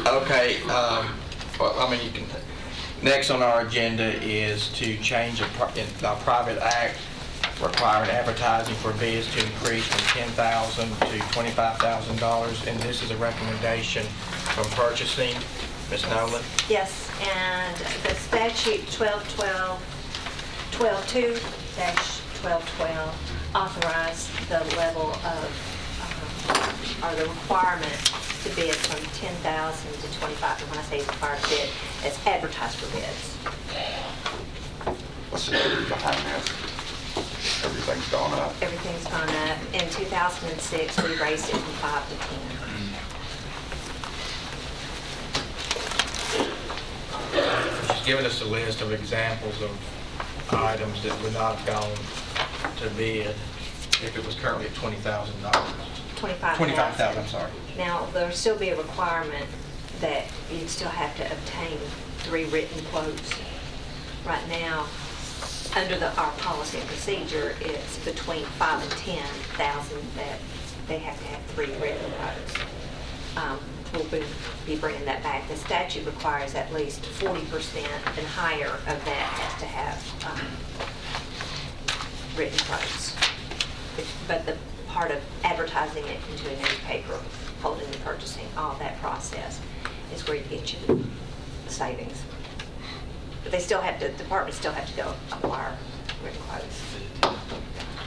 Okay, well, I mean, you can, next on our agenda is to change a private act requiring advertising for bids to increase from $10,000 to $25,000, and this is a recommendation from purchasing. Ms. Nolan? Yes, and the statute 12.2-1212 authorize the level of, or the requirement to bid from 10,000 to 25. And when I say required to bid, it's advertised for bids. What's the theory behind that? Everything's gone up. Everything's gone up. In 2006, we raised it from 5 to 10. She's given us a list of examples of items that would not have gone to bid if it was currently at $20,000. 25,000. $25,000, I'm sorry. Now, there'll still be a requirement that you still have to obtain 3 written quotes. Right now, under our policy and procedure, it's between 5 and 10,000 that they have to have 3 written quotes. We'll be bringing that back. The statute requires at least 40% and higher of that has to have written quotes. But the part of advertising it into a newspaper, holding the purchasing, all that process is where you get your savings. But they still have to, the departments still have to go acquire written quotes.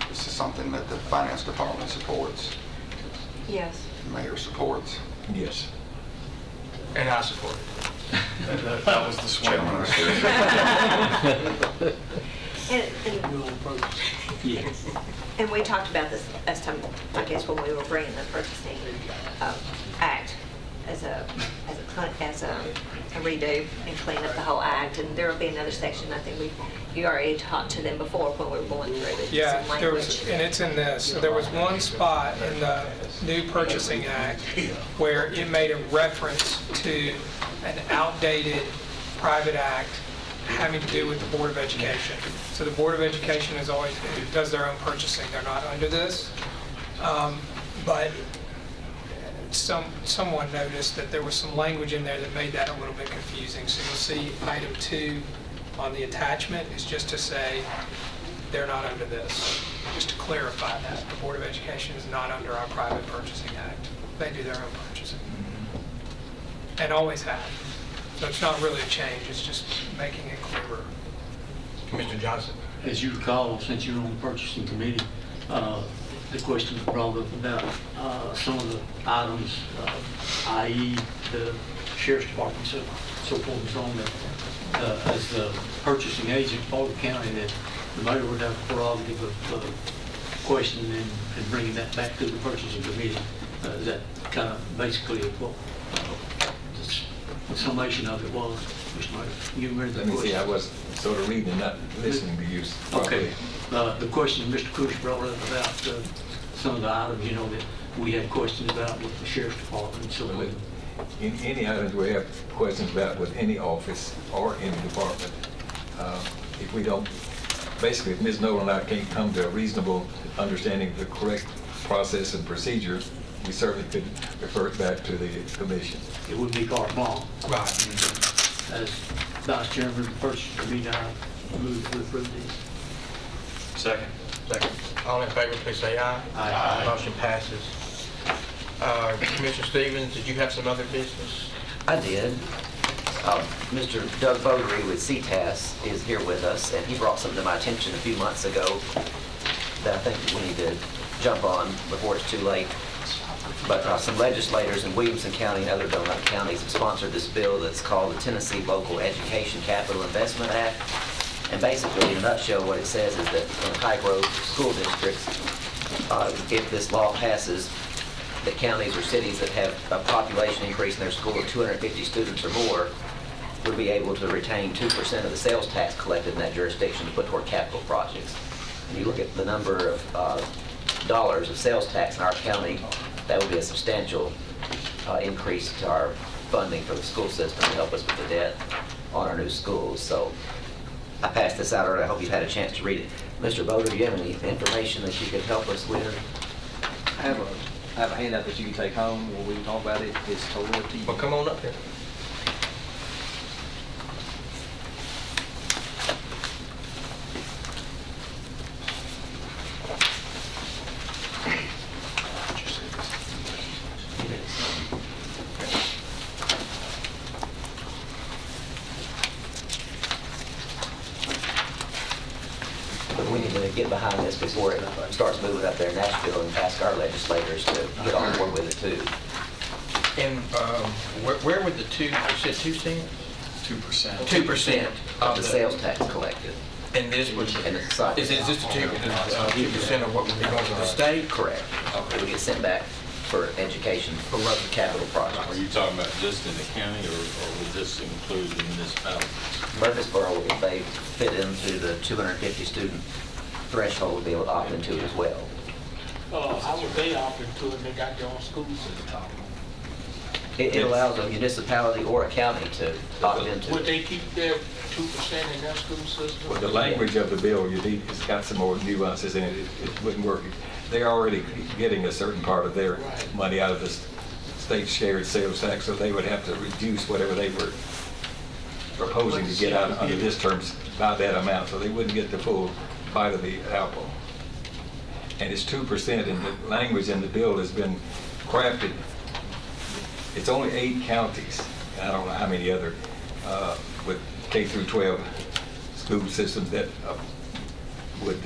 This is something that the finance department supports, Yes. the mayor supports. Yes. And I support it. That was the swing. Chairman, And You on purpose. Yes. And we talked about this last time, I guess, when we were bringing the purchasing act as a redo and clean up the whole act. And there will be another section, I think you already talked to them before when we were going through it. Yeah, some there language. was, and it's in this, so there was one spot in the new purchasing act where it made a reference to an outdated private act having to do with the Board of Education. So the Board of Education is always, does their own purchasing, they're not under this. But someone noticed that there was some language in there that made that a little bit confusing. So you'll see item 2 on the attachment is just to say they're not under this, just to clarify that. The Board of Education is not under our private purchasing act. They do their own purchasing. And always have. So it's not really a change, it's just making it clearer. Commissioner Johnson? As you recall, since you're on the purchasing committee, the question was brought up about some of the items, i.e. the sheriff's department, so forth and so on, that as the purchasing agent for the county, that the mayor would have the prerogative of questioning and bringing that back to the purchasing committee. Is that kind of basically what the summation of it was, Mr. Mayor? You remember Let the me see, I question? was sort of reading and not listening to you. Okay. The question Mr. Cush brought up about some of the items, you know, that we had questions about with the sheriff's department and so Well, on. in any items we have questions about with any office or any department, if we don't, basically, if Ms. Nolan and I can't come to a reasonable understanding of the correct process and procedure, we certainly could refer it back to the commission. It would be carte blanche. Right. As Vice Chairman of the Purchasing Committee, I move to approve these. Second. Second. All in favor, please say aye. Aye. Motion passes. Commissioner Stevens, did you have some other business? I did. Mr. Doug Votary with CTAS is here with us, and he brought something to my attention a few months ago that I think we need to jump on before it's too late. But some legislators in Williamson County and other Donut counties have sponsored this bill that's called the Tennessee Local Education Capital Investment Act. And basically, in a nutshell, what it says is that in high-growth school districts, if this law passes, that counties or cities that have a population increase in their school of 250 students or more would be able to retain 2% of the sales tax collected in that jurisdiction to put toward capital projects. And you look at the number of dollars of sales tax in our county, that would be a substantial increase to our funding for the school system to help us with the debt on our new schools. So I passed this out earlier. I hope you've had a chance to read it. Mr. Boder, do you have any information that you could help us with? I have a handout that you can take home where we can talk about it. It's totally up to you. Well, come on up here. But we need to get behind this before it starts moving up there in Nashville and ask our legislators to get on board with it too. And where would the two, you said 2 cents? 2%. 2% Of the sales tax collected. And this would, And it's decided. is this the 2% of what would be going to the state? Correct. It would get sent back for education, for other capital Are projects. you talking about just in the county, or would this include the municipalities? Murfreesboro, if they fit into the 250 student threshold, would be able to opt into it as well. How would they opt into it and they got their own school system? It allows a municipality or a county to opt into Would it. they keep their 2% in their school system? Well, the language of the bill, it's got some more nuances in it. It wouldn't work. They're already getting a certain part of their money out of the state shared sales tax, so they would have to reduce whatever they were proposing to get out under this terms by that amount, so they wouldn't get the full bite of the apple. And it's 2%, and the language in the bill has been crafted. It's only 8 counties, and I don't know how many other with K through 12 school systems that would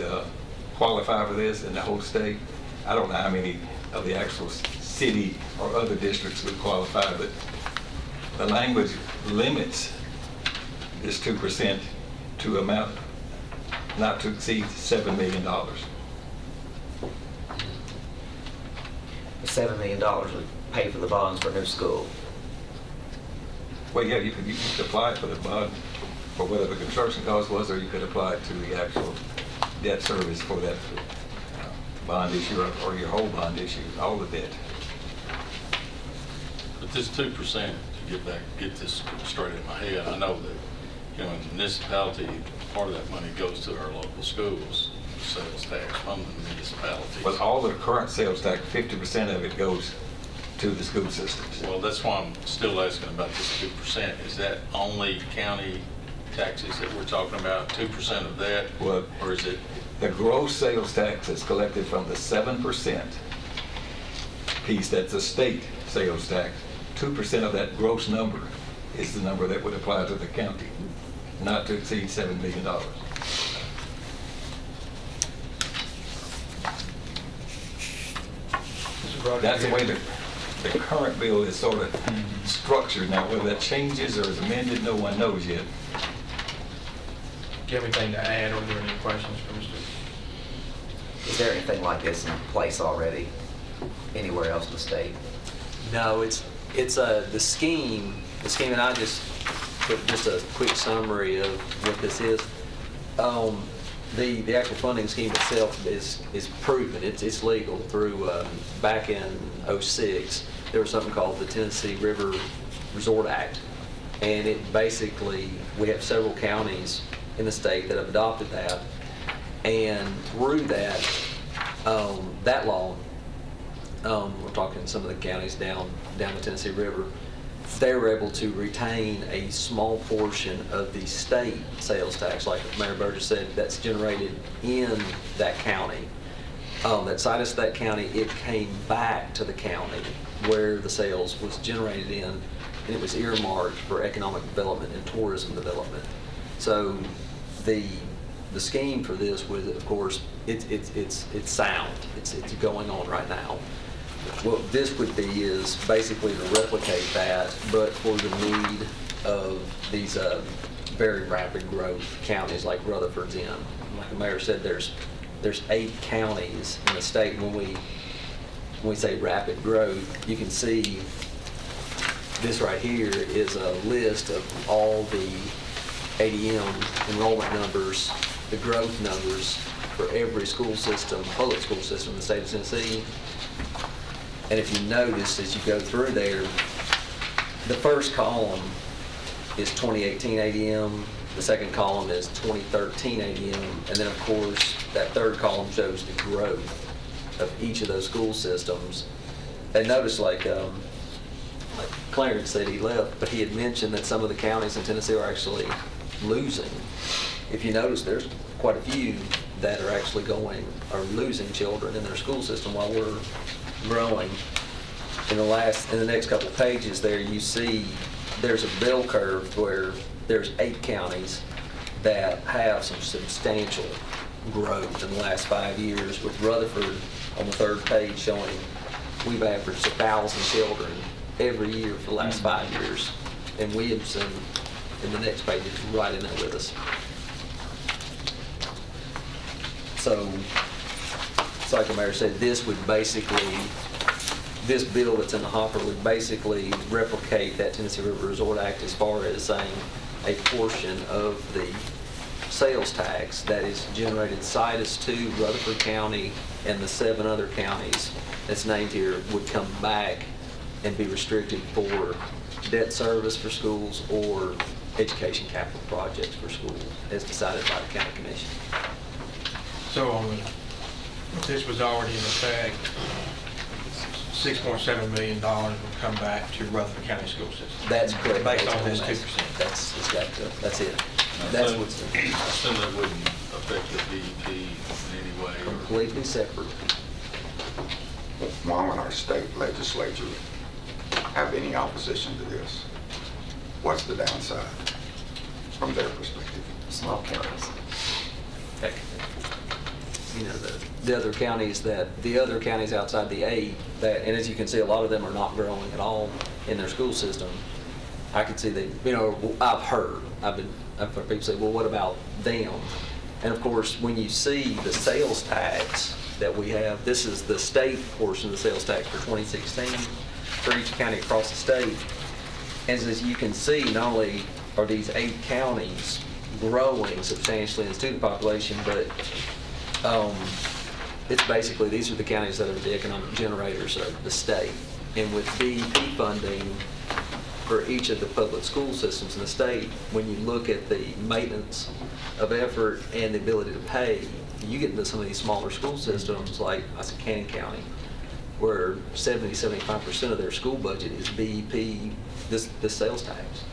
qualify for this in the whole state. I don't know how many of the actual city or other districts would qualify, but the language limits this 2% to amount not to exceed $7 million. $7 million would pay for the bonds for a new school. Well, yeah, you could apply for the bond for whatever the construction cost was, or you could apply it to the actual debt service for that bond issue or your whole bond issue, all the debt. But this 2%, to get this straight in my head, I know that, you know, in the municipality, part of that money goes to our local schools, sales tax from the municipalities. But all the current sales tax, 50% of it goes to the school systems. Well, that's why I'm still asking about this 2%. Is that only county taxes that we're talking about, 2% of that? Well, or is it? The gross sales tax is collected from the 7% piece, that's a state sales tax. 2% of that gross number is the number that would apply to the county, not to exceed $7 million. That's the way the current bill is sort of structured. Now, whether that changes or is amended, no one knows yet. Do you have anything to add, or are there any questions for Mr.? Is there anything like this in place already anywhere else in the state? No, it's the scheme, and I just put just a quick summary of what this is. The actual funding scheme itself is proven. It's legal through back in '06. There was something called the Tennessee River Resort Act, and it basically, we have several counties in the state that have adopted that, and through that that law, we're talking some of the counties down the Tennessee River, they were able to retain a small portion of the state sales tax, like Mayor Burgess said, that's generated in that county. That cited to that county, it came back to the county where the sales was generated in, and it was earmarked for economic development and tourism development. So the scheme for this was, of course, it's sound. It's going on right now. What this would be is basically to replicate that, but for the need of these very rapid growth counties like Rutherford's in. Like the mayor said, there's 8 counties in the state. When we say rapid growth, you can see this right here is a list of all the ADM enrollment numbers, the growth numbers for every school system, public school system in the state of Tennessee. And if you notice, as you go through there, the first column is 2018 ADM, the second column is 2013 ADM, and then of course, that third column shows the growth of each of those school systems. And notice like Clarence said he left, but he had mentioned that some of the counties in Tennessee are actually losing. If you notice, there's quite a few that are actually losing children in their school system while we're growing. In the next couple of pages there, you see there's a bell curve where there's 8 counties that have some substantial growth in the last 5 years, with Rutherford on the third page showing we've averaged 1,000 children every year for the last 5 years. And Williamson in the next page is right in there with us. So, like the mayor said, this bill that's in the hopper would basically replicate that Tennessee River Resort Act as far as saying a portion of the sales tax that is generated citus to Rutherford County and the 7 other counties that's named here would come back and be restricted for debt service for schools or education capital projects for schools as decided by the county commission. So if this was already in effect, $6.7 million would come back to Rutherford County School System. That's correct. Based on this 2%. That's it. That's what's I assume that wouldn't affect the DEP in any way. completely separate. Why would our state legislature have any opposition to this? What's the downside? from their perspective. Small counties. Heck, you know, the other counties outside the 8, that, and as you can see, a lot of them are not growing at all in their school system. I could see that, you know, I've heard people say, well, what about them? And of course, when you see the sales tax that we have, this is the state portion of the sales tax for 2016 for each county across the state. As you can see, not only are these 8 counties growing substantially in student population, but it's basically, these are the counties that are the economic generators of the state. And with DEP funding for each of the public school systems in the state, when you look at the maintenance of effort and the ability to pay, you get into some of these smaller school systems like I said, Cannon County, where 70-75% of their school budget is DEP, this sales tax.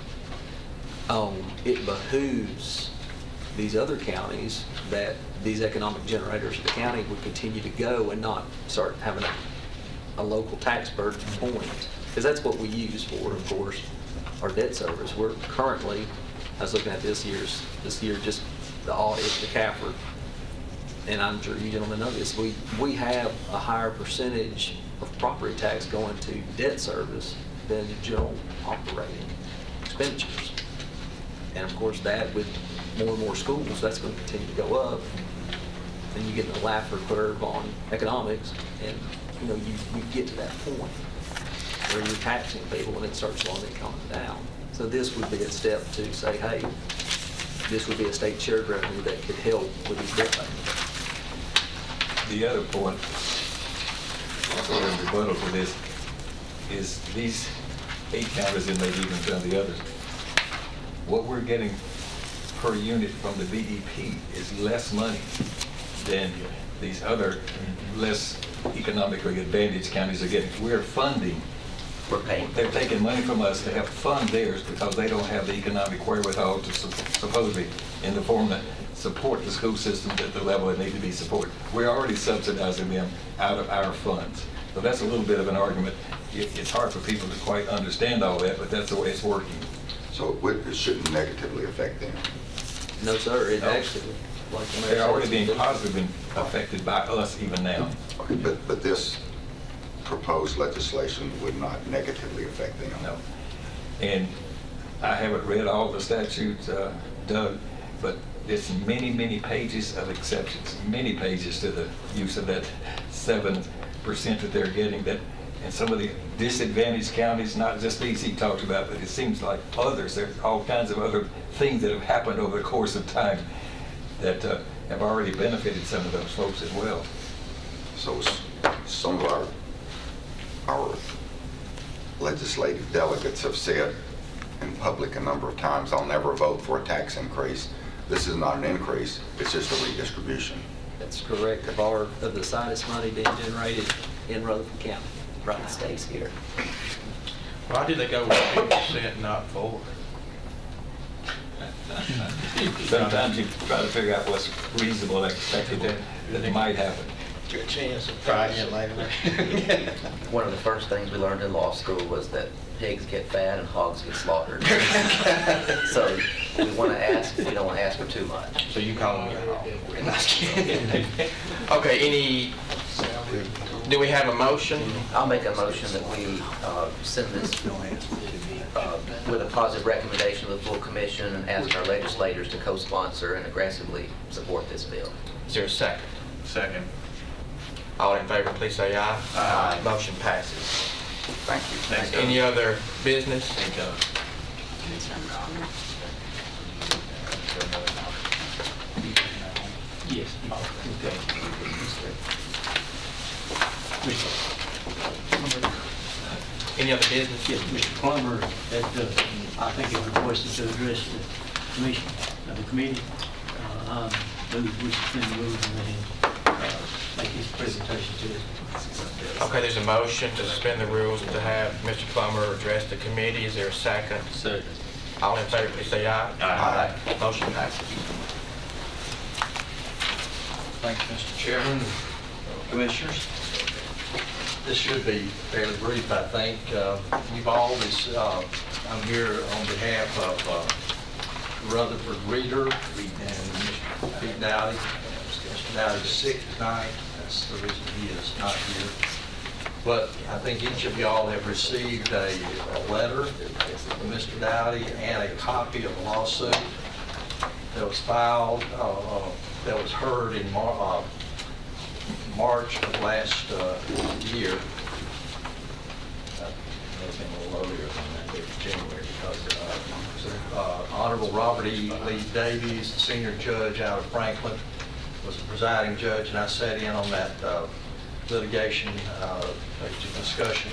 It behooves these other counties that these economic generators of the county would continue to go and not start having a local tax burden point. Because that's what we use for, of course, our debt service. We're currently, I was looking at this year, just the audit, the CAFR, and I'm sure you gentlemen know this, we have a higher percentage of property tax going to debt service than the general operating expenditures. And of course, that with more and more schools, that's going to continue to go up. Then you get in the Laffer curve on economics, and you know you get to that point where you're taxing people and it starts slowing the economy down. So this would be a step to say, hey, this would be a state shared revenue that could help with these debt payments. The other point, sort of rebuttal to this, is these 8 counties and maybe even some of the others, what we're getting per unit from the BDP is less money than these other less economically advantaged counties are getting. We're funding. We're paying. They're taking money from us to help fund theirs because they don't have the economic wherewithal to supposedly, in the form that support the school systems at the level that need to be supported. We're already subsidizing them out of our funds. So that's a little bit of an argument. It's hard for people to quite understand all that, but that's the way it's working. So it shouldn't negatively affect them. No, sir, it No. actually, like the mayor They're said, already it's being good. positively affected by us even now. Okay, but this proposed legislation would not negatively affect them. No. And I haven't read all the statutes, Doug, but there's many, many pages of exceptions, many pages to the use of that 7% that they're getting. That, and some of the disadvantaged counties, not just these he talked about, but it seems like others, there's all kinds of other things that have happened over the course of time that have already benefited some of those folks as well. So some of our legislative delegates have said in public a number of times, I'll never vote for a tax increase. This is not an increase, it's just a redistribution. That's correct. Of the sinus money being generated in Rutherford County. Right, it stays here. Why did they go with 2% not 4? Sometimes you try to figure out what's reasonable and expectable that might happen. Good chance of Try again later. One of the first things we learned in law school was that pigs get fat and hogs get slaughtered. So we want to ask, we don't want to ask for too much. So you call me a hog. Okay, do we have a motion? I'll make a motion that we send this with a positive recommendation to the full commission and ask our legislators to co-sponsor and aggressively support this bill. Is there a second? Second. All in favor, please say aye. Aye. Motion passes. Thank you. Thanks, Doug. Any other business? Thank you. Yes. Any other business? Yes, Mr. Plummer, that I think it requested to address the commission, the committee. I move we suspend the rules and let him make his presentation to us. Okay, there's a motion to suspend the rules to have Mr. Plummer address the committee. Is there a second? Second. All in favor, please say aye. Aye. Motion passes. Thank you, Mr. Chairman, Commissioners. This should be fairly brief, I think. You've always, I'm here on behalf of Rutherford Reeder and Mr. Pete Dowdy. Mr. Dowdy's sick tonight. That's the reason he is not here. But I think each of y'all have received a letter from Mr. Dowdy and a copy of the lawsuit that was filed, that was heard in March of last year. May have been a little earlier than that, it was January, because Honorable Robert E. Lee Davies, senior judge out of Franklin, was the presiding judge, and I sat in on that litigation discussion.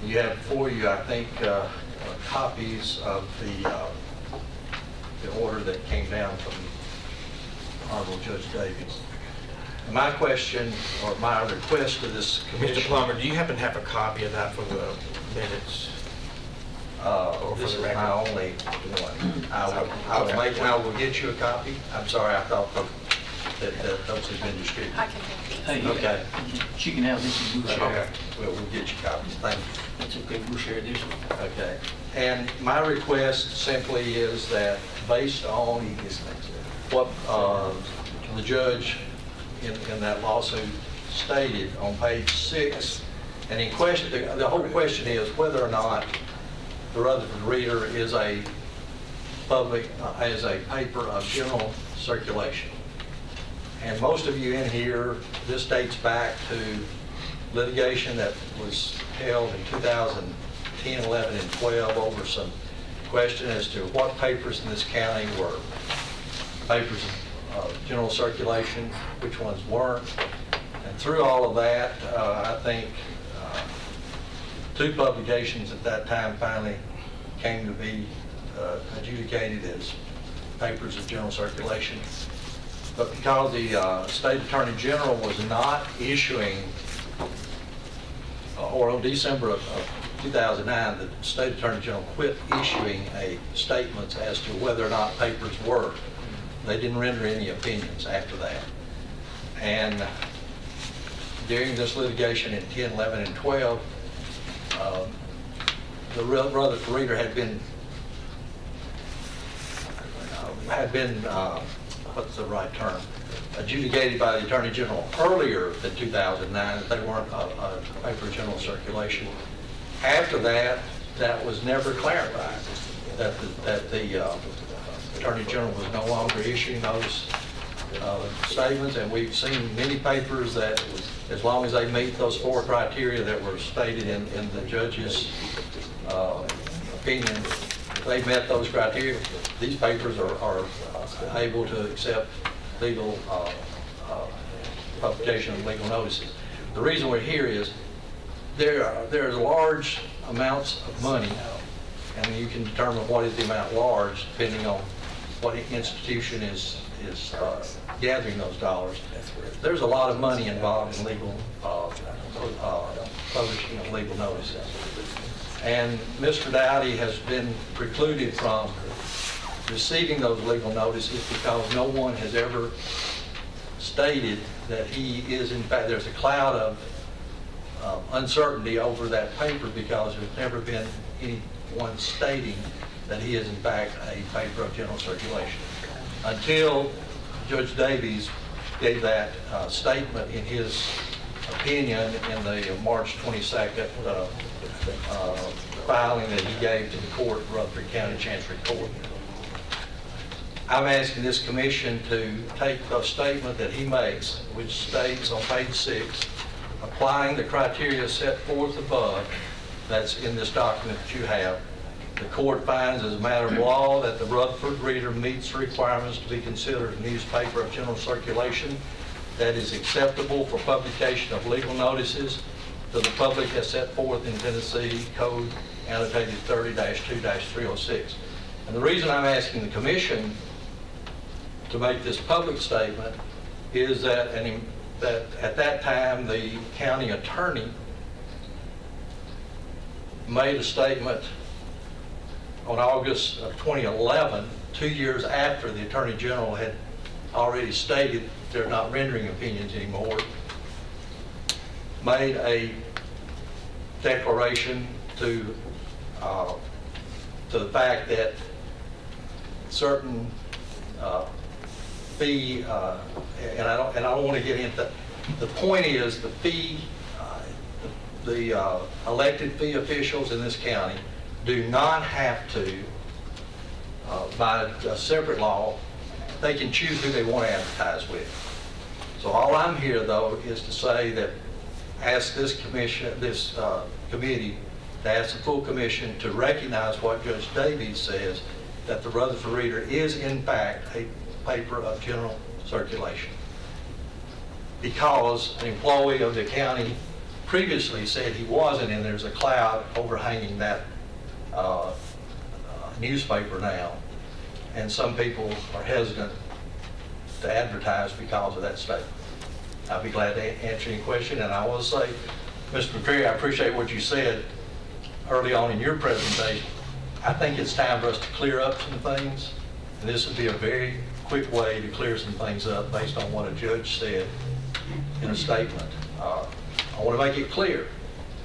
You have before you, I think, copies of the order that came down from Honorable Judge Davies. My question, or my request to this commission... Mr. Plummer, do you happen to have a copy of that for the minutes? Or for This the is record? my only one. I will get you a copy. I'm sorry, I thought that those had been distributed. I can have these. Hey, Okay. she can have this and we'll share. Okay, we'll get you copies. Thank you. That's okay, we'll share this one. Okay. And my request simply is that based on what the judge in that lawsuit stated on page 6, and in question, the whole question is whether or not the Rutherford Reader is a public, as a paper of general circulation. And most of you in here, this dates back to litigation that was held in 2010, 11, and 12 over some question as to what papers in this county were papers of general circulation, which ones weren't. And through all of that, I think 2 publications at that time finally came to be adjudicated as papers of general circulation. But because the State Attorney General was not issuing, or on December of 2009, the State Attorney General quit issuing statements as to whether or not papers were. They didn't render any opinions after that. And during this litigation in 10, 11, and 12, the Rutherford Reader had been what's the right term, adjudicated by the Attorney General earlier than 2009 that they weren't a paper of general circulation. After that, that was never clarified, that the Attorney General was no longer issuing those statements, and we've seen many papers that, as long as they meet those 4 criteria that were stated in the judge's opinion, if they met those criteria, these papers are able to accept legal publication of legal notices. The reason we're here is there's large amounts of money, and you can determine what is the amount large depending on what institution is gathering those dollars. There's a lot of money involved in legal publishing of legal notices. And Mr. Dowdy has been precluded from receiving those legal notices because no one has ever stated that he is, in fact, there's a cloud of uncertainty over that paper because there's never been anyone stating that he is, in fact, a paper of general circulation. Until Judge Davies gave that statement in his opinion in the March 22nd filing that he gave to the court, Rutherford County Chancery Court. I'm asking this commission to take the statement that he makes, which states on page 6, applying the criteria set forth above, that's in this document that you have, the court finds as a matter of law that the Rutherford Reader meets the requirements to be considered a newspaper of general circulation that is acceptable for publication of legal notices to the public as set forth in Tennessee Code annotated 30-2-306. And the reason I'm asking the commission to make this public statement is that, that at that time the county attorney made a statement on August of 2011, 2 years after the Attorney General had already stated they're not rendering opinions anymore, made a declaration to the fact that certain fee, and I don't want to get into, the point is the fee, the elected fee officials in this county do not have to, by a separate law, they can choose who they want to advertise with. So all I'm here, though, is to say that ask this commission, this committee, to ask the full commission to recognize what Judge Davies says, that the Rutherford Reader is in fact a paper of general circulation. Because an employee of the county previously said he wasn't, and there's a cloud overhanging that newspaper now, and some people are hesitant to advertise because of that statement. I'll be glad to answer any question, and I want to say, Mr. McCreary, I appreciate what you said early on in your presentation. I think it's time for us to clear up some things, and this would be a very quick way to clear some things up based on what a judge said in a statement. I want to make it clear,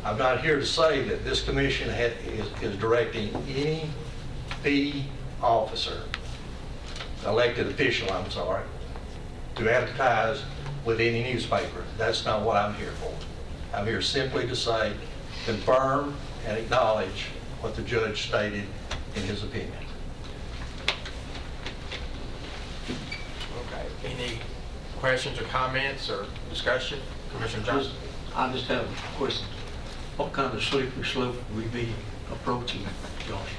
I'm not here to say that this commission is directing any fee officer, elected official, I'm sorry, to advertise with any newspaper. That's not what I'm here for. I'm here simply to say, confirm and acknowledge what the judge stated in his opinion. Okay. Any questions or comments or discussion? Commissioner Johnson? I just have a question. What kind of slippery slope would we be approaching, Josh?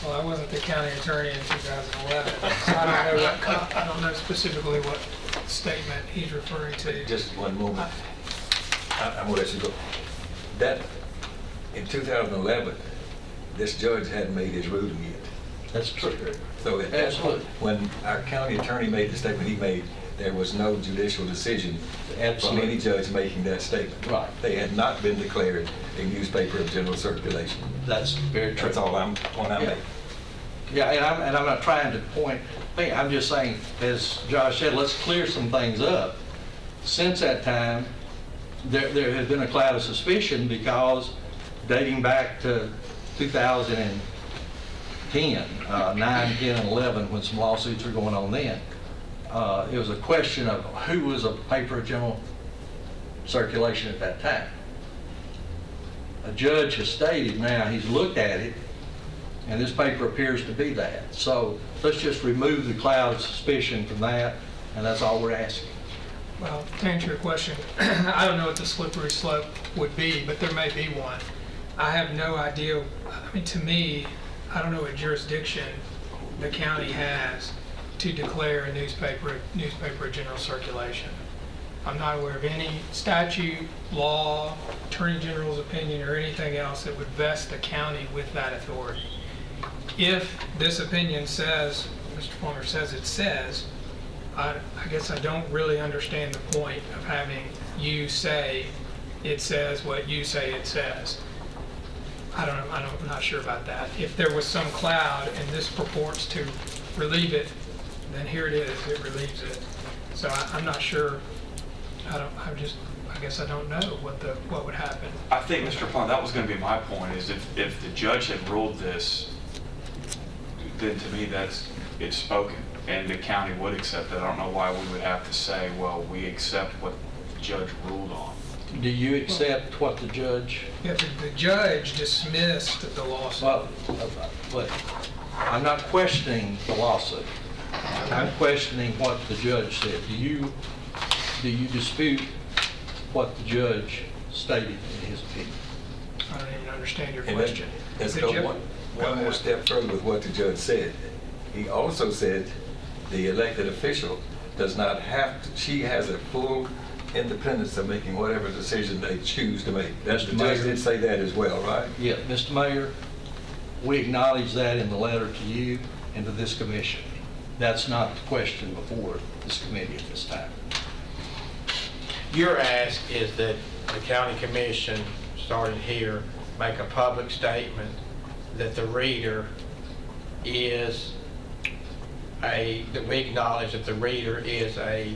Well, I wasn't the county attorney in 2011, so I don't know specifically what statement he's referring to. Just one moment. I'm going to let you go. That, in 2011, this judge hadn't made his ruling yet. That's true. So at that point, when our county attorney made the statement he made, there was no judicial decision from any judge making that statement. Right. They had not been declared a newspaper of general circulation. That's very true. That's all I'm making. Yeah, and I'm not trying to point, I'm just saying, as Josh said, let's clear some things up. Since that time, there has been a cloud of suspicion because dating back to 2010, 9, 10, and 11, when some lawsuits were going on then, it was a question of who was a paper of general circulation at that time. A judge has stated now, he's looked at it, and this paper appears to be that. So let's just remove the cloud of suspicion from that, and that's all we're asking. Well, to answer your question, I don't know what the slippery slope would be, but there may be one. I have no idea. I mean, to me, I don't know what jurisdiction the county has to declare a newspaper of general circulation. I'm not aware of any statute, law, Attorney General's opinion, or anything else that would vest the county with that authority. If this opinion says, Mr. Plummer says it says, I guess I don't really understand the point of having you say it says what you say it says. I'm not sure about that. If there was some cloud and this purports to relieve it, then here it is, it relieves it. So I'm not sure. I guess I don't know what would happen. I think, Mr. Plum, that was going to be my point, is if the judge had ruled this, then to me it's spoken, and the county would accept it. I don't know why we would have to say, well, we accept what the judge ruled on. Do you accept what the judge? Yeah, the judge dismissed the lawsuit. But I'm not questioning the lawsuit. I'm questioning what the judge said. Do you dispute what the judge stated in his opinion? I don't even understand your And question. let's Did go you- one more step further with what the judge said. He also said the elected official does not have to, she has a full independence of making whatever decision they choose to make. The judge did say that as well, right? Yeah, Mr. Mayor, we acknowledge that in the letter to you and to this commission. That's not the question before this committee at this time. Your ask is that the county commission, starting here, make a public statement that the Reader is that we acknowledge that the Reader is a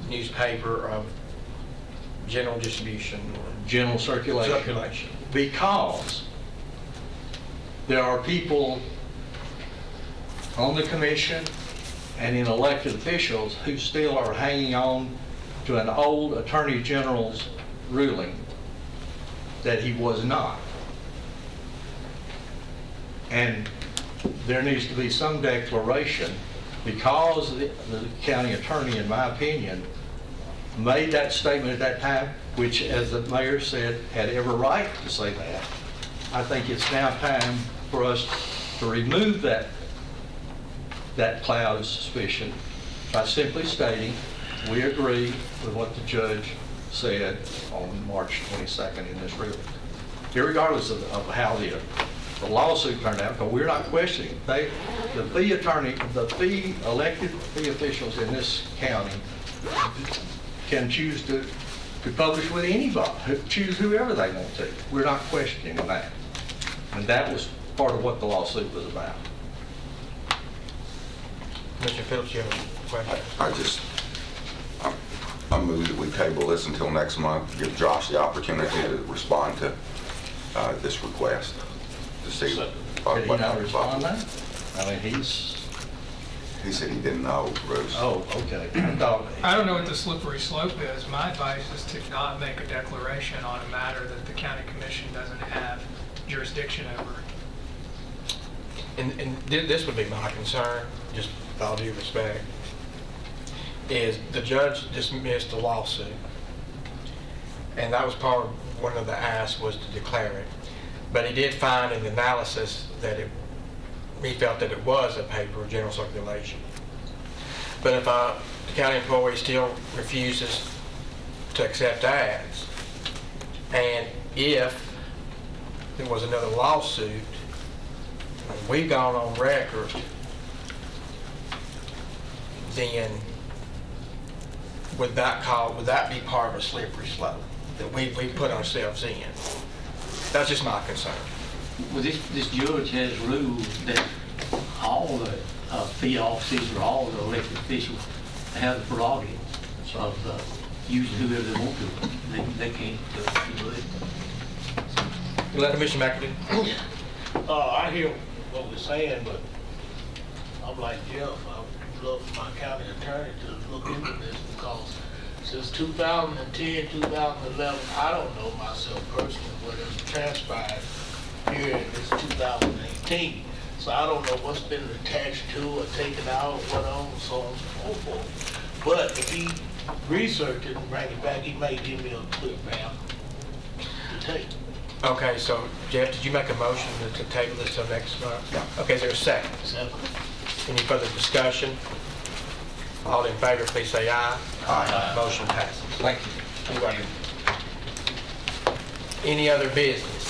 newspaper of general distribution or General circulation. circulation. Because there are people on the commission and in elected officials who still are hanging on to an old Attorney General's ruling that he was not. And there needs to be some declaration, because the county attorney, in my opinion, made that statement at that time, which, as the mayor said, had every right to say that. I think it's now time for us to remove that cloud of suspicion by simply stating, we agree with what the judge said on March 22nd in this ruling. Irregardless of how the lawsuit turned out, because we're not questioning. The elected fee officials in this county can choose to publish with anybody, choose whoever they want to. We're not questioning that. And that was part of what the lawsuit was about. Mr. Phillips, you have a question? I move that we table this until next month, give Josh the opportunity to respond to this request, to see Did he what not happens. respond to that? I mean, He said he didn't know, Bruce. oh, okay. I thought, I don't know what the slippery slope is. My advice is to not make a declaration on a matter that the county commission doesn't have jurisdiction over. And this would be my concern, just with all due respect, is the judge dismissed the lawsuit. And that was part of one of the asks, was to declare it. But he did find in the analysis that he felt that it was a paper of general circulation. But if the county employee still refuses to accept ads, and if there was another lawsuit, we've gone on record, then would that be part of a slippery slope that we put ourselves in? That's just my concern. Well, this judge has ruled that all the fee officers or all the elected officials have the prerogative of using whoever they want to. They can't do it. Commissioner McAdoo? I hear what we're saying, but I'm like Jeff. I'd love for my county attorney to look into this, because since 2010, 2011, I don't know myself personally what has transpired here in this 2018. So I don't know what's been attached to or taken out, what on, so on and so forth. But if he researched it and bring it back, he may give me a clear map to take. Okay, so Jeff, did you make a motion to table this till next month? Yeah. Okay, is there a second? Any further discussion? All in favor, please say aye. Aye. Motion passes. thank you. You're welcome. Any other business?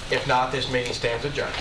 If not, this meeting stands adjourned.